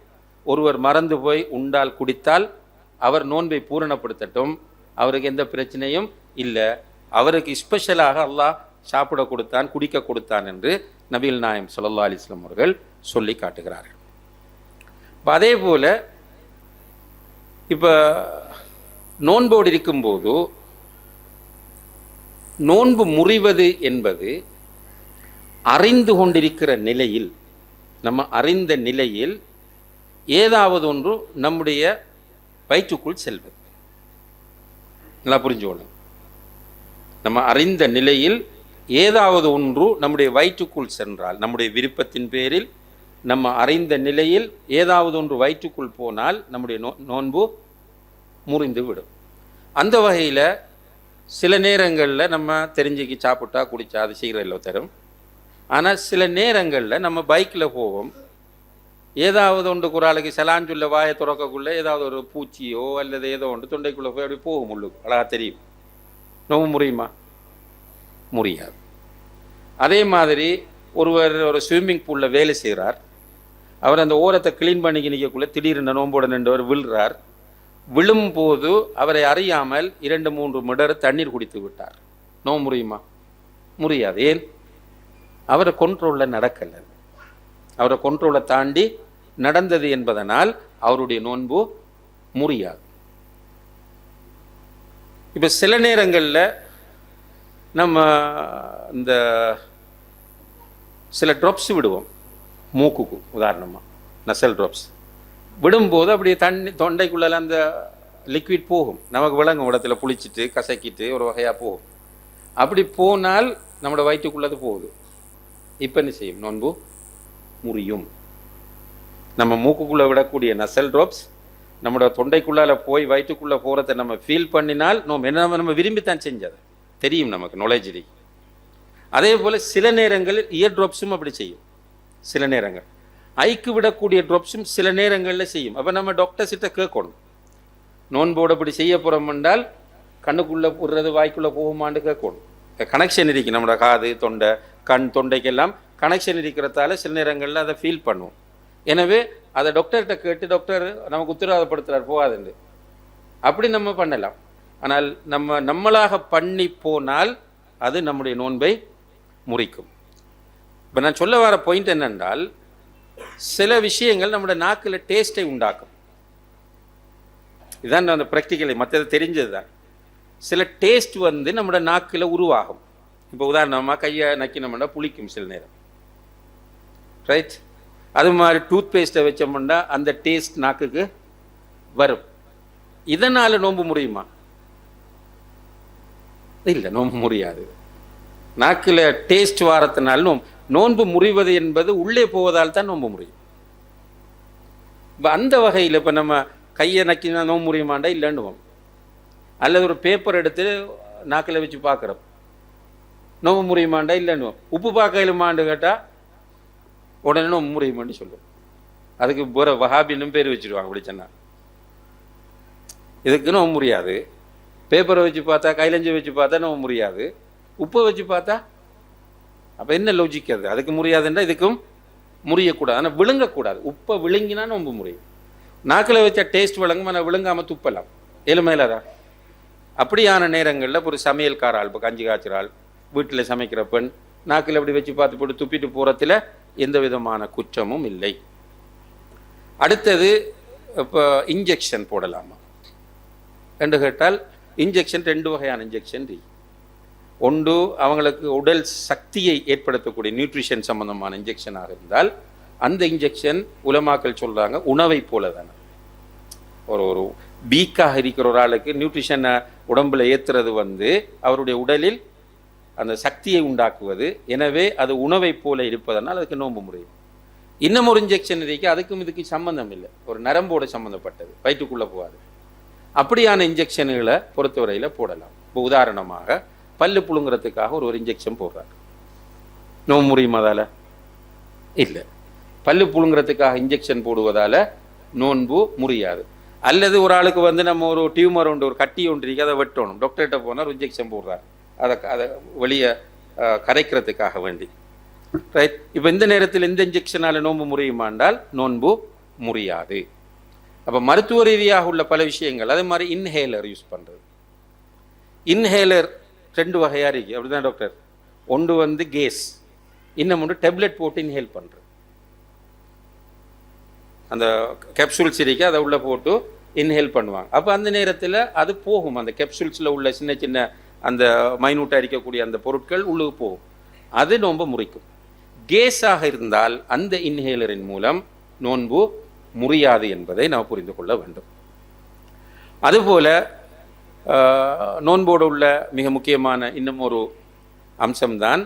ஒருவர் மறந்து போய் உண்டால் குடித்தால் அவர் நோன்பை பூரணப்படுத்தட்டும், அவருக்கு எந்த பிரச்சனையும் இல்லை, அவருக்கு ஸ்பெஷலாக அல்லாஹ் சாப்பிட கொடுத்தான் குடிக்க கொடுத்தான் என்று நபிகள் நாயகம் ஸல்லல்லாஹு அலைஹி வஸல்லம் அவர்கள் சொல்லி காட்டுகிறார்கள். இப்போ அதே போல் இப்போ நோன்போடு இருக்கும்போது நோன்பு முறிவது என்பது அறிந்து கொண்டிருக்கிற நிலையில், நம்ம அறிந்த நிலையில் ஏதாவது ஒன்று நம்முடைய வயிற்றுக்குள் செல்வது. நல்லா புரிஞ்சுக்கணும். நம்ம அறிந்த நிலையில் ஏதாவது ஒன்று நம்முடைய வயிற்றுக்குள் சென்றால், நம்முடைய விருப்பத்தின் பேரில் நம்ம அறிந்த நிலையில் ஏதாவது ஒன்று வயிற்றுக்குள் போனால் நம்முடைய நோன்பு முறிந்து விடும். அந்த வகையில் சில நேரங்களில் நம்ம தெரிஞ்சுக்கி சாப்பிட்டா குடித்தா அது செய்கிறதில்ல தரும். ஆனால் சில நேரங்களில் நம்ம பைக்கில் போவோம், ஏதாவது ஒன்று குறாலுக்கு செலான் சொல்ல வாயை துறக்கக்குள்ளே ஏதாவது ஒரு பூச்சியோ அல்லது ஏதோ ஒன்று தொண்டைக்குள்ளே போய் அப்படி போகும், உள்ளுக்கு அழகாக தெரியும். நோவு முறியுமா? முடியாது. அதே மாதிரி ஒருவர் ஒரு ஸ்விம்மிங் பூலில் வேலை செய்கிறார், அவர் அந்த ஓரத்தை க்ளீன் பண்ணிக்க நிற்கக்குள்ளே திடீர்னு நோம்போட நின்றவர் விழுறார். விழும்போது அவரை அறியாமல் 2-3 மிடர் தண்ணீர் குடித்து விட்டார். நோவு முறியுமா? முடியாது. ஏன்? அவரை கொண்ட்ரோலில் நடக்கலை, அவரை கொண்ட்ரோலை தாண்டி நடந்தது என்பதனால் அவருடைய நோன்பு முறியாது. இப்போ சில நேரங்களில் நம்ம இந்த சில ட்ராப்ஸ் விடுவோம் மூக்குக்கு, உதாரணமாக நசல் ட்ராப்ஸ் விடும்போது அப்படியே தண்ணி தொண்டைக்குள்ளே அந்த லிக்விட் போகும், நமக்கு விளங்கும் இடத்துல புளிச்சிட்டு கசக்கிட்டு ஒரு வகையாக போகும். அப்படி போனால் நம்மளோட வயிற்றுக்குள்ளது போகுது. இப்போ என்ன செய்யும்? நோன்பு முறியும். நம்ம மூக்குக்குள்ளே விடக்கூடிய நசல் ட்ராப்ஸ் நம்மளோட தொண்டைக்குள்ளால் போய் வயிற்றுக்குள்ளே போகிறத நம்ம ஃபீல் பண்ணினால் நம்ம விரும்பித்தான் செஞ்சது தெரியும், நமக்கு நாலேஜ் இருக்கு. அதே போல் சில நேரங்களில் இயர் ட்ராப்ஸும் அப்படி செய்யும். சில நேரங்கள் ஐக்கு விடக்கூடிய ட்ராப்ஸும் சில நேரங்களில் செய்யும். அப்போ நம்ம டாக்டர்ஸ்கிட்ட கேட்கணும், நோன்போடு அப்படி செய்ய போகிறோம் என்றால் கண்ணுக்குள்ளே போடுறது வாய்க்குள்ளே போகுமான்னு கேட்கணும். கனெக்ஷன் இருக்கு, நம்மளோட காது தொண்டை கண் தொண்டைக்கெல்லாம் கனெக்ஷன் இருக்கிறதால சில நேரங்களில் அதை ஃபீல் பண்ணுவோம். எனவே அதை டாக்டர்கிட்ட கேட்டு டாக்டர் நமக்கு உத்தரவாதப்படுத்துகிறார் போகாதுண்டு, அப்படி நம்ம பண்ணலாம். ஆனால் நம்மளாக பண்ணி போனால் அது நம்முடைய நோன்பை முறிக்கும். இப்போ நான் சொல்ல வர பாயிண்ட் என்னென்றால், சில விஷயங்கள் நம்முடைய நாக்கில் டேஸ்ட்டை உண்டாக்கும். இதுதான் அந்த ப்ராக்டிக்கலி, மற்றது தெரிஞ்சது தான். சில டேஸ்ட் வந்து நம்மளோட நாக்கில் உருவாகும். இப்போ உதாரணமாக கையை நக்கினோம்னா புளிக்கும் சில நேரம், ரைட்? அது மாதிரி டூத் பேஸ்ட்டை வச்சோம்னா அந்த டேஸ்ட் நாக்குக்கு வரும். இதனால் நோன்பு முடியுமா? இல்லை, நோன்பு முடியாது. நாக்கில் டேஸ்ட் வாரத்தினாலும் நோன்பு முறிவது என்பது உள்ளே போவதால் தான் நோன்பு முடியும். இப்போ அந்த வகையில் இப்போ நம்ம கையை நக்கினா நோன்பு முடியுமாண்டா இல்லைன்னுவோம். அல்லது ஒரு பேப்பர் எடுத்து நாக்கில் வச்சு பார்க்குறோம், நோம்பு முறியுமாண்டா இல்லைன்னுவோம். உப்பு பார்க்கலுமான்னு கேட்டால் உடனே நோம்பு முறியுமான்னு சொல்லுவோம். அதுக்கு வேற வஹாபின்னு பேர் வச்சுருவாங்க. அப்படி சொன்னா இதுக்கு நோம்பு முடியாது. பேப்பரை வச்சு பார்த்தா, கைலஞ்சி வச்சு பார்த்தா நோம்பு முடியாது. உப்பை வச்சு பார்த்தா அப்போ என்ன லாஜிக் அது? அதுக்கு முடியாதுன்றா இதுக்கும் முறியக்கூடாது, ஆனால் விழுங்கக்கூடாது. உப்பை விழுங்கினா நோம்பு முறியும். நாக்கில் வச்சா டேஸ்ட் விளங்கும், ஆனால் விழுங்காமல் துப்பலாம், எலுமையிலதான். அப்படியான நேரங்களில் ஒரு சமையல்காரால், இப்போ கஞ்சி காய்ச்சறால், வீட்டில் சமைக்கிற பெண் நாக்கில் அப்படி வச்சு பார்த்து போட்டு துப்பிட்டு போகிறதுல எந்த விதமான குற்றமும் இல்லை. அடுத்தது, இப்போ இன்ஜெக்ஷன் போடலாமா என்று கேட்டால், இன்ஜெக்ஷன் 2 வகையான இன்ஜெக்ஷன். ஒன்று அவங்களுக்கு உடல் சக்தியை ஏற்படுத்தக்கூடிய நியூட்ரிஷன் சம்பந்தமான இன்ஜெக்ஷனாக இருந்தால் அந்த இன்ஜெக்ஷன் உலமாக்கள் சொல்கிறாங்க உணவை போல தானே. ஒரு வீக்காக இருக்கிற ஒரு ஆளுக்கு நியூட்ரிஷனை உடம்பில் ஏற்றுறது வந்து அவருடைய உடலில் அந்த சக்தியை உண்டாக்குவது. எனவே அது உணவை போல இருப்பதனால் அதுக்கு நோன்பு முடியும். இன்னும் ஒரு இன்ஜெக்ஷன் இருக்கு, அதுக்கும் இதுக்கு சம்பந்தம் இல்லை, ஒரு நரம்போட சம்பந்தப்பட்டது, வயிற்றுக்குள்ளே போகாது. அப்படியான இன்ஜெக்ஷன்களை பொறுத்தவரையில் போடலாம். இப்போ உதாரணமாக பல்லு புழுங்குறதுக்காக ஒரு இன்ஜெக்ஷன் போடுறாரு, நோம்பு முறியுமா அதால்? இல்லை. பல்லு புழுங்குறதுக்காக இன்ஜெக்ஷன் போடுவதால் நோன்பு முறியாது. அல்லது ஒரு ஆளுக்கு நம்ம ஒரு டியூமர் உண்டு, ஒரு கட்டி ஒன்று இருக்கு, அதை வெட்டணும், டாக்டர்கிட்ட போனால் ஒரு இன்ஜெக்ஷன் போடுறாரு, அதை வெளியே கரைக்கிறதுக்காக வேண்டி, ரைட்? இப்போ இந்த நேரத்தில் இந்த இன்ஜெக்ஷனால் நோன்பு முறியுமாண்டால் நோன்பு முறியாது. அப்போ மருத்துவ ரீதியாக உள்ள பல விஷயங்கள். அதே மாதிரி இன்ஹேலர் யூஸ் பண்ணுறது. இன்ஹேலர் 2 வகையாக இருக்குது, அப்படிதான் டாக்டர்? ஒன்று கேஸ், இன்னும் டேப்லெட் போட்டு இன்ஹேல் பண்ணுறது. அந்த கேப்சூல்ஸ் இருக்கு, அதை உள்ளே போட்டு இன்ஹேல் பண்ணுவாங்க. அப்போ அந்த நேரத்தில் அது போகும், அந்த கேப்சூல்ஸில் உள்ள சின்ன சின்ன அந்த மைனூட்டாக இருக்கக்கூடிய அந்த பொருட்கள் உள்ளுக்கு போகும், அது நோன்பு முறிக்கும். கேஸாக இருந்தால் அந்த இன்ஹேலரின் மூலம் நோன்பு முறியாது என்பதை நாம் புரிந்து கொள்ள வேண்டும். அதுபோல நோன்போடு உள்ள மிக முக்கியமான இன்னும் ஒரு அம்சம்தான்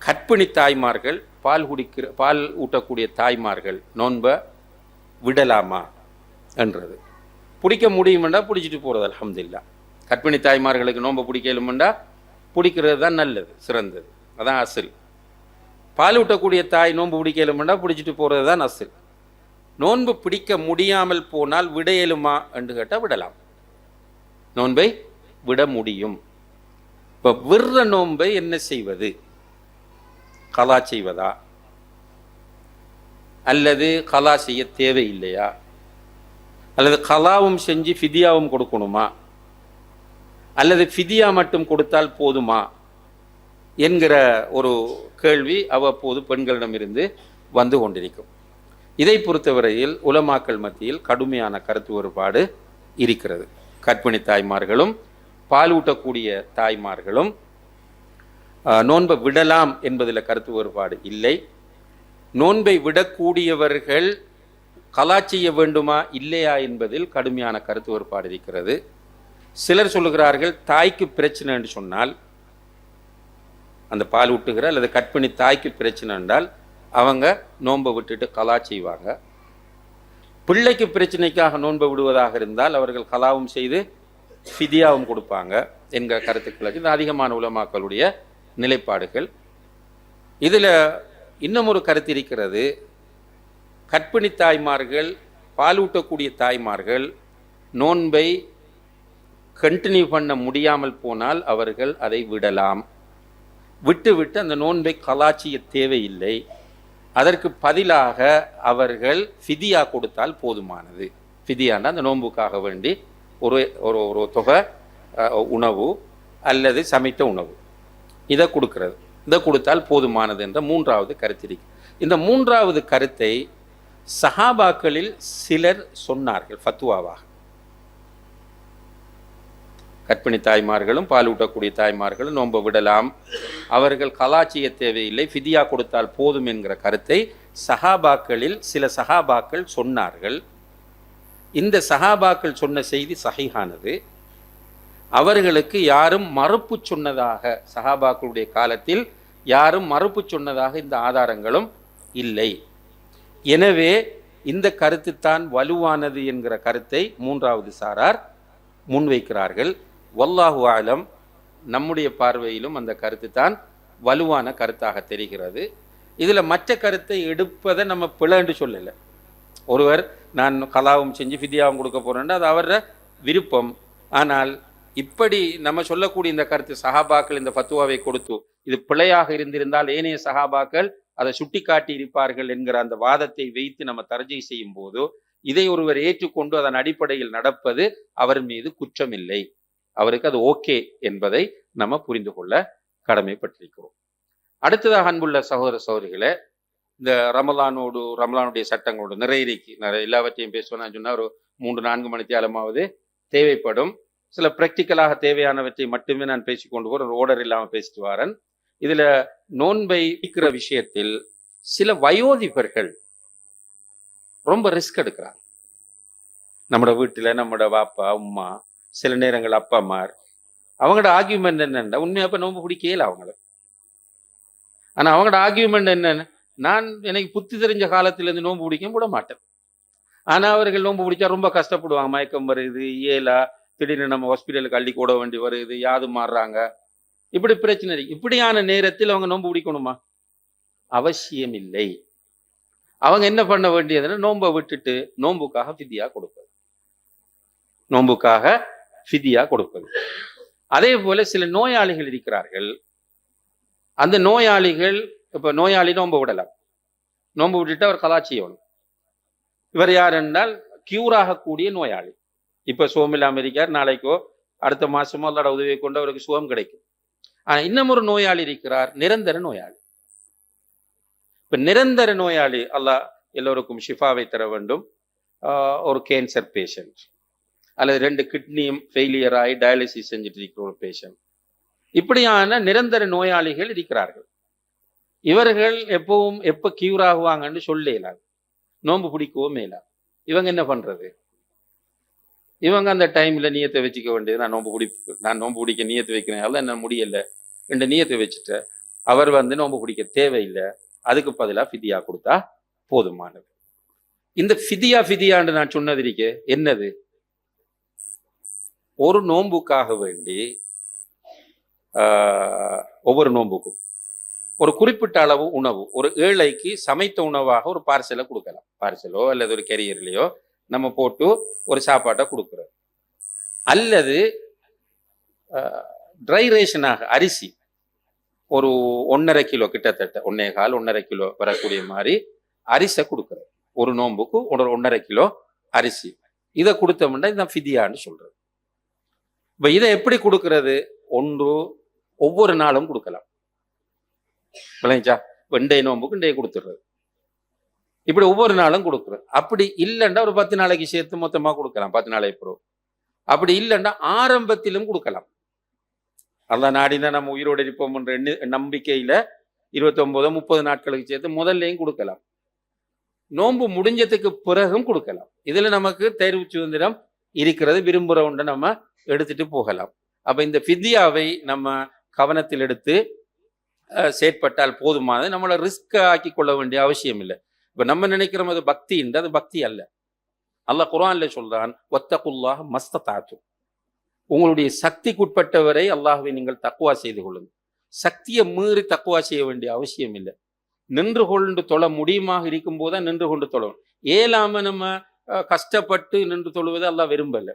கர்ப்பிணி தாய்மார்கள், பால் ஊட்டக்கூடிய தாய்மார்கள் நோன்பை விடலாமா என்றது. பிடிக்க முடியுமெண்டா பிடிச்சிட்டு போகிறது, அல்ஹம்துலில்லாஹ். கர்ப்பிணி தாய்மார்களுக்கு நோன்பை பிடிக்கலுமெண்டா பிடிக்கிறது தான் நல்லது, சிறந்தது, அதான் அசில். பால் ஊட்டக்கூடிய தாய் நோன்பு பிடிக்கலுமெண்டா பிடிச்சிட்டு போகிறது தான் அசில். நோன்பு பிடிக்க முடியாமல் போனால் விடையலுமா என்று கேட்டால் விடலாம், நோன்பை விட முடியும். இப்போ விடுற நோன்பை என்ன செய்வது? கலா செய்வதா அல்லது கலா செய்ய தேவையில்லையா, அல்லது கலாவும் செஞ்சு ஃபிதியாவும் கொடுக்கணுமா, அல்லது ஃபிதியா மட்டும் கொடுத்தால் போதுமா என்கிற ஒரு கேள்வி அவ்வப்போது பெண்களிடமிருந்து வந்து கொண்டிருக்கும். இதை பொறுத்தவரையில் உலமாக்கள் மத்தியில் கடுமையான கருத்து வேறுபாடு இருக்கிறது. கர்ப்பிணி தாய்மார்களும் பாலூட்டக்கூடிய தாய்மார்களும் நோன்பை விடலாம் என்பதில் கருத்து வேறுபாடு இல்லை. நோன்பை விடக்கூடியவர்கள் கலா செய்ய வேண்டுமா இல்லையா என்பதில் கடுமையான கருத்து வேறுபாடு இருக்கிறது. சிலர் சொல்லுகிறார்கள், தாய்க்கு பிரச்சனை என்று சொன்னால், அந்த பால் ஊட்டுகிற அல்லது கர்ப்பிணி தாய்க்கு பிரச்சனை என்றால் அவங்க நோன்பை விட்டுட்டு கலா செய்வாங்க. பிள்ளைக்கு பிரச்சனைக்காக நோன்பை விடுவதாக இருந்தால் அவர்கள் கலாவும் செய்து ஃபிதியாவும் கொடுப்பாங்க என்கிற கருத்துக்களுக்கு இது அதிகமான உலமாக்களுடைய நிலைப்பாடுகள். இதில் இன்னும் ஒரு கருத்து இருக்கிறது. கர்ப்பிணி தாய்மார்கள், பாலூட்டக்கூடிய தாய்மார்கள் நோன்பை கண்டினியூ பண்ண முடியாமல் போனால் அவர்கள் அதை விடலாம். விட்டு அந்த நோன்பை கலா செய்ய தேவையில்லை. அதற்கு பதிலாக அவர்கள் ஃபிதியா கொடுத்தால் போதுமானது. ஃபிதியான்னா அந்த நோன்புக்காக வேண்டி ஒரு ஒரு தொகை உணவு அல்லது சமைத்த உணவு, இதை கொடுக்கிறது. இதை கொடுத்தால் போதுமானது என்ற 3வது கருத்து இருக்கு. இந்த 3வது கருத்தை சஹாபாக்களில் சிலர் சொன்னார்கள் ஃபத்வாவாக. கர்ப்பிணி தாய்மார்களும் பாலூட்டக்கூடிய தாய்மார்களும் நோன்பை விடலாம், அவர்கள் கலா செய்ய தேவையில்லை, ஃபிதியா கொடுத்தால் போதும் என்கிற கருத்தை சஹாபாக்களில் சில சஹாபாக்கள் சொன்னார்கள். இந்த சஹாபாக்கள் சொன்ன செய்தி சஹீஹானது. அவர்களுக்கு யாரும் மறுப்பு சொன்னதாக, சஹாபாக்களுடைய காலத்தில் யாரும் மறுப்பு சொன்னதாக இந்த ஆதாரங்களும் இல்லை. எனவே இந்த கருத்து தான் வலுவானது என்கிற கருத்தை 3வது சாரார் முன்வைக்கிறார்கள். வல்லாஹு ஆலம், நம்முடைய பார்வையிலும் அந்த கருத்து தான் வலுவான கருத்தாக தெரிகிறது. இதில் மற்ற கருத்தை எடுப்பதை நம்ம பிழைன்னு சொல்லலை. ஒருவர் நான் கலாவும் செஞ்சு ஃபிதியாவும் கொடுக்க போகிறேன்னா அது அவர விருப்பம். ஆனால் இப்படி நம்ம சொல்லக்கூடிய இந்த கருத்து, சஹாபாக்கள் இந்த ஃபத்வாவை கொடுத்து இது பிழையாக இருந்திருந்தால் ஏனைய சஹாபாக்கள் அதை சுட்டி காட்டி இருப்பார்கள் என்கிற அந்த வாதத்தை வைத்து நம்ம தர்ஜீ செய்யும் போது இதை ஒருவர் ஏற்றுக்கொண்டு அதன் அடிப்படையில் நடப்பது அவர் மீது குற்றமில்லை, அவருக்கு அது ஓகே என்பதை நம்ம புரிந்து கொள்ள கடமைப்பட்டிருக்கிறோம். அடுத்ததாக அன்புள்ள சகோதர சகோதரிகளே, இந்த ரமலானுடைய சட்டங்களோடு நிறைய எல்லாவற்றையும் பேசுவேன் சொன்னால் ஒரு 3-4 மணி நேரமாவது தேவைப்படும். சில பிராக்டிக்கலாக தேவையானவற்றை மட்டுமே நான் பேசிக்கொண்டு போற, ஒரு ஓர்டர் இல்லாமல் பேசிட்டு வரேன். இதுல நோன்பை இருக்கிற விஷயத்தில் சில வயோதிபர்கள் ரொம்ப ரிஸ்க் எடுக்கிறாங்க. நம்மளோட வீட்டுல நம்மளோட வாப்பா அம்மா, சில நேரங்கள் அப்பா அம்மார், அவங்களோட ஆர்கியூமெண்ட் என்னன்னா, உண்மையா நோன்பு பிடிக்கல அவங்கள. ஆனா அவங்களோட ஆர்கியூமெண்ட் என்னன்னு, நான் எனக்கு புத்தி தெரிஞ்ச காலத்திலேருந்து நோன்பு பிடிக்க விட மாட்டேன். ஆனா அவர்கள் நோன்பு பிடிச்சா ரொம்ப கஷ்டப்படுவாங்க. மயக்கம் வருது, ஏலா, திடீர்னு நம்ம ஹாஸ்பிட்டலுக்கு அள்ளி கூட வேண்டி வருது, யாது மாறுறாங்க, இப்படி பிரச்சனை இருக்கு. இப்படியான நேரத்தில் அவங்க நோன்பு பிடிக்கணுமா? அவசியம் இல்லை. அவங்க என்ன பண்ண வேண்டியதுன்னா நோன்பை விட்டுட்டு நோன்புக்காக ஃபிதியா கொடுப்பது. நோன்புக்காக ஃபிதியா கொடுப்பது. அதே போல சில நோயாளிகள் இருக்கிறார்கள். அந்த நோயாளிகள், இப்ப நோயாளி நோன்பு விடலாம். நோன்பு விட்டுட்டு அவர் கலா செய்யணும். இவர் யார் என்றால் கியூர் ஆகக்கூடிய நோயாளி. இப்ப சுகம் இல்லாம இருக்கார், நாளைக்கோ அடுத்த மாசமோ அல்லோட உதவியை கொண்டு அவருக்கு சுகம் கிடைக்கும். ஆனா இன்னும் ஒரு நோயாளி இருக்கிறார், நிரந்தர நோயாளி. இப்ப நிரந்தர நோயாளி, அல்லாஹ் எல்லோருக்கும் ஷிஃபாவை தர வேண்டும். ஒரு கேன்சர் பேஷண்ட் அல்லது 2 கிட்னியும் ஃபெயிலியர் ஆகி டயாலிசிஸ் செஞ்சுட்டு இருக்கிற ஒரு பேஷண்ட், இப்படியான நிரந்தர நோயாளிகள் இருக்கிறார்கள். இவர்கள் எப்ப கியூர் ஆகுவாங்கன்னு சொல்லலாம், நோன்பு பிடிக்கவும் மேலாம். இவங்க என்ன பண்றது? இவங்க அந்த டைம்ல நியத்தை வச்சுக்க வேண்டியது, நான் நோன்பு பிடிக்க நியத்தை வைக்கிறேன், அதெல்லாம் என்ன முடியல என்ற நியத்தை வச்சுட்டு அவர் நோன்பு பிடிக்க தேவையில்லை, அதுக்கு பதிலாக ஃபிதியா கொடுத்தா போதுமானது. இந்த ஃபிதியான்னு நான் சொன்னது இருக்கே, என்னது? ஒரு நோன்புக்காக வேண்டி ஒவ்வொரு நோன்புக்கும் ஒரு குறிப்பிட்ட அளவு உணவு, ஒரு ஏழைக்கு சமைத்த உணவாக ஒரு பார்சலை கொடுக்கலாம். பார்சலோ அல்லது ஒரு கேரியர்லையோ நம்ம போட்டு ஒரு சாப்பாட்டை கொடுக்குறோம். அல்லது ட்ரை ரேஷனாக அரிசி ஒரு 1.5 கிலோ, கிட்டத்தட்ட 1.25 கிலோ வரக்கூடிய மாதிரி அரிசை கொடுக்குறோம். ஒரு நோன்புக்கு 1.5 கிலோ அரிசி. இதை கொடுத்தோம்னா இதுதான் ஃபிதியான்னு சொல்றது. இப்ப இதை எப்படி கொடுக்கறது? ஒவ்வொரு நாளும் கொடுக்கலாம். விளைஞ்சா வெண்டை நோம்புக்கு இன்றைய கொடுத்துடுறது. இப்படி ஒவ்வொரு நாளும் கொடுக்குறது. அப்படி இல்லைன்னா ஒரு 10 நாளைக்கு சேர்த்து மொத்தமா கொடுக்கலாம், 10 நாளைக்கு பிறகு. அப்படி இல்லைன்னா ஆரம்பத்திலும் கொடுக்கலாம். அல்லாஹ் நாடினா நம்ம உயிரோடு இருப்போம் என்ற நம்பிக்கையில 29 30 நாட்களுக்கு சேர்த்து முதல்லையும் கொடுக்கலாம். நோன்பு முடிஞ்சதுக்கு பிறகும் கொடுக்கலாம். இதுல நமக்கு தேர்வு சுதந்திரம் இருக்கிறது. விரும்புகிற ஒன்றை நம்ம எடுத்துட்டு போகலாம். அப்ப இந்த ஃபிதியாவை நம்ம கவனத்தில் எடுத்து செயற்பட்டால் போதுமானது. நம்மளை ரிஸ்க் ஆக்கி கொள்ள வேண்டிய அவசியம் இல்லை. இப்ப நம்ம நினைக்கிறோம் அது பக்தி, அது பக்தி அல்ல. அல்லாஹ் குர்ஆன்ல சொல்றான், வத்தகுல்லாஹ் மஸ்ததாத்து, உங்களுடைய சக்திக்குட்பட்டவரை அல்லாஹ்வை நீங்கள் தக்வா செய்து கொள்ளுங்கள். சக்தியை மீறி தக்வா செய்ய வேண்டிய அவசியம் இல்லை. நின்று கொண்டு தொழ முடியுமாக இருக்கும் போதுதான் நின்று கொண்டு தொழணும். ஏலாம நம்ம கஷ்டப்பட்டு நின்று தொழுவதை அல்லாஹ் விரும்பல.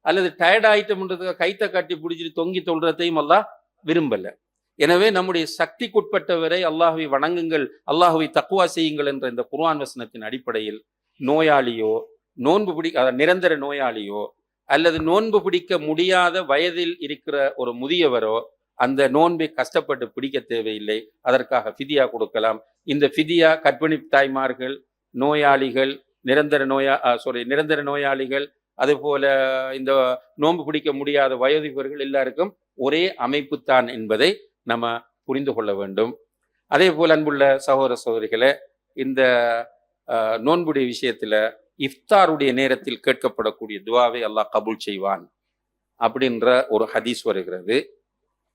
அல்லது டயர்ட் ஆயிட்டோம்ன்றதுக்கு கைத்தை கட்டி பிடிச்சிட்டு தொங்கி தொழுறதையும் அல்லாஹ் விரும்பல. எனவே நம்முடைய சக்திக்குட்பட்டவரை அல்லாஹ்வை வணங்குங்கள், அல்லாஹ்வை தக்வா செய்யுங்கள் என்ற இந்த குர்ஆன் வசனத்தின் அடிப்படையில் நோயாளியோ, நிரந்தர நோயாளியோ, அல்லது நோன்பு பிடிக்க முடியாத வயதில் இருக்கிற ஒரு முதியவரோ அந்த நோன்பை கஷ்டப்பட்டு பிடிக்க தேவையில்லை. அதற்காக ஃபிதியா கொடுக்கலாம். இந்த ஃபிதியா கர்ப்பிணி தாய்மார்கள், நோயாளிகள், நிரந்தர நோயாளிகள், அதுபோல இந்த நோன்பு பிடிக்க முடியாத வயோதிபர்கள் எல்லாருக்கும் ஒரே அமைப்பு தான் என்பதை நம்ம புரிந்து கொள்ள வேண்டும். அதே போல் அன்புள்ள சகோதர சகோதரிகளே, இந்த நோன்புடைய விஷயத்துல இஃப்தாருடைய நேரத்தில் கேட்கப்படக்கூடிய துவாவை அல்லாஹ் கபூல் செய்வான் அப்படின்ற ஒரு ஹதீஸ் வருகிறது.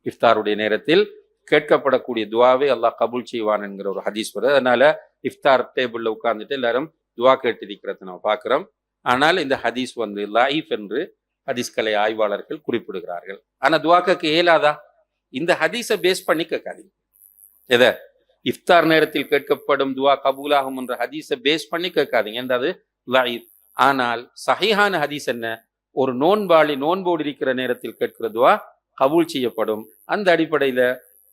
இஃப்தாருடைய நேரத்தில் கேட்கப்படக்கூடிய துவாவை அல்லாஹ் கபூல் செய்வான் என்கிற ஒரு ஹதீஸ் வருது. அதனால இஃப்தார் டேபிள்ல உட்கார்ந்துட்டு எல்லாரும் துவா கேட்டிருக்கிறத நம்ம பார்க்கிறோம். ஆனால் இந்த ஹதீஸ் லைஃப் என்று ஹதீஸ் கலை ஆய்வாளர்கள் குறிப்பிடுகிறார்கள். ஆனா துவாக்கு இயலாதா? இந்த ஹதீஸை பேஸ் பண்ணி கேட்காதீங்க. எதை? இஃப்தார் நேரத்தில் கேட்கப்படும் துவா கபூலாகும் என்ற ஹதீஸை பேஸ் பண்ணி கேட்காதீங்க, என்றது லைஃப். ஆனால் சஹீஹான ஹதீஸ் என்ன? ஒரு நோன்பாளி நோன்போடு இருக்கிற நேரத்தில் கேட்கிற துவா கபூல் செய்யப்படும். அந்த அடிப்படையில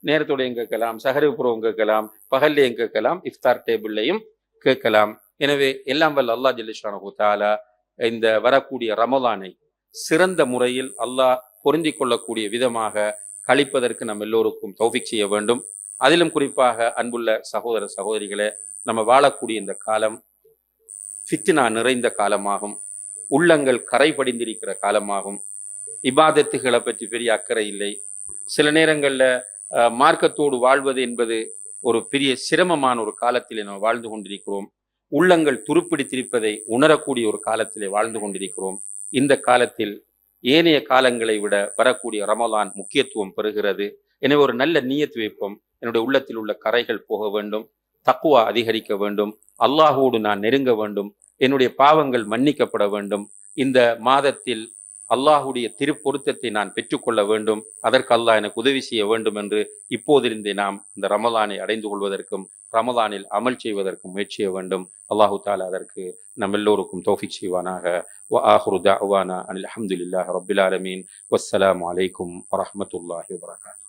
நேரத்தோடையும் கேட்கலாம், சஹருபுரம் கேட்கலாம், பகல்லையும் கேட்கலாம், இஃப்தார் டேபிள்லையும் கேட்கலாம். எனவே எல்லாம் வல்ல அல்லாஹ் ஜல்ல ஷானஹு தஆலா இந்த வரக்கூடிய ரமலானை சிறந்த முறையில் அல்லாஹ் பொருந்தி கொள்ளக்கூடிய விதமாக கழிப்பதற்கு நம்ம எல்லோருக்கும் தௌஃபீக் செய்ய வேண்டும். அதிலும் குறிப்பாக அன்புள்ள சகோதர சகோதரிகளே, நம்ம வாழக்கூடிய இந்த காலம் ஃபித்னா நிறைந்த காலமாகும். உள்ளங்கள் கரை படிந்திருக்கிற காலமாகும். இபாதத்துகளை பற்றி பெரிய அக்கறை இல்லை. சில நேரங்களில் மார்க்கத்தோடு வாழ்வது என்பது ஒரு பெரிய சிரமமான ஒரு காலத்திலே நம்ம வாழ்ந்து கொண்டிருக்கிறோம். உள்ளங்கள் துருப்பிடித்திருப்பதை உணரக்கூடிய ஒரு காலத்திலே வாழ்ந்து கொண்டிருக்கிறோம். இந்த காலத்தில் ஏனைய காலங்களை விட வரக்கூடிய ரமலான் முக்கியத்துவம் பெறுகிறது. எனவே ஒரு நல்ல நியத்து வைப்போம். என்னுடைய உள்ளத்தில் உள்ள கரைகள் போக வேண்டும். தக்குவா அதிகரிக்க வேண்டும், அல்லாஹோடு நான் நெருங்க வேண்டும், என்னுடைய பாவங்கள் மன்னிக்கப்பட வேண்டும், இந்த மாதத்தில் அல்லாஹுடைய திருப்பொருத்தத்தை நான் பெற்றுக்கொள்ள வேண்டும், அதற்கு அல்லாஹ் எனக்கு உதவி செய்ய வேண்டும் என்று இப்போதிருந்தே நாம் இந்த ரமலானை அடைந்து கொள்வதற்கும் ரமலானில் அமல் செய்வதற்கும் முயற்சி செய்ய வேண்டும். அல்லாஹு தாலா அதற்கு நம் எல்லோருக்கும் தௌஃபீக் செய்வானாக. வஆஹிரு தஅவானா அனில் ஹம்துலில்லாஹி ரப்பில் ஆலமீன். வஸ்ஸலாமு அலைக்கும் வரஹ்மத்துல்லாஹி வபரகாத்துஹு.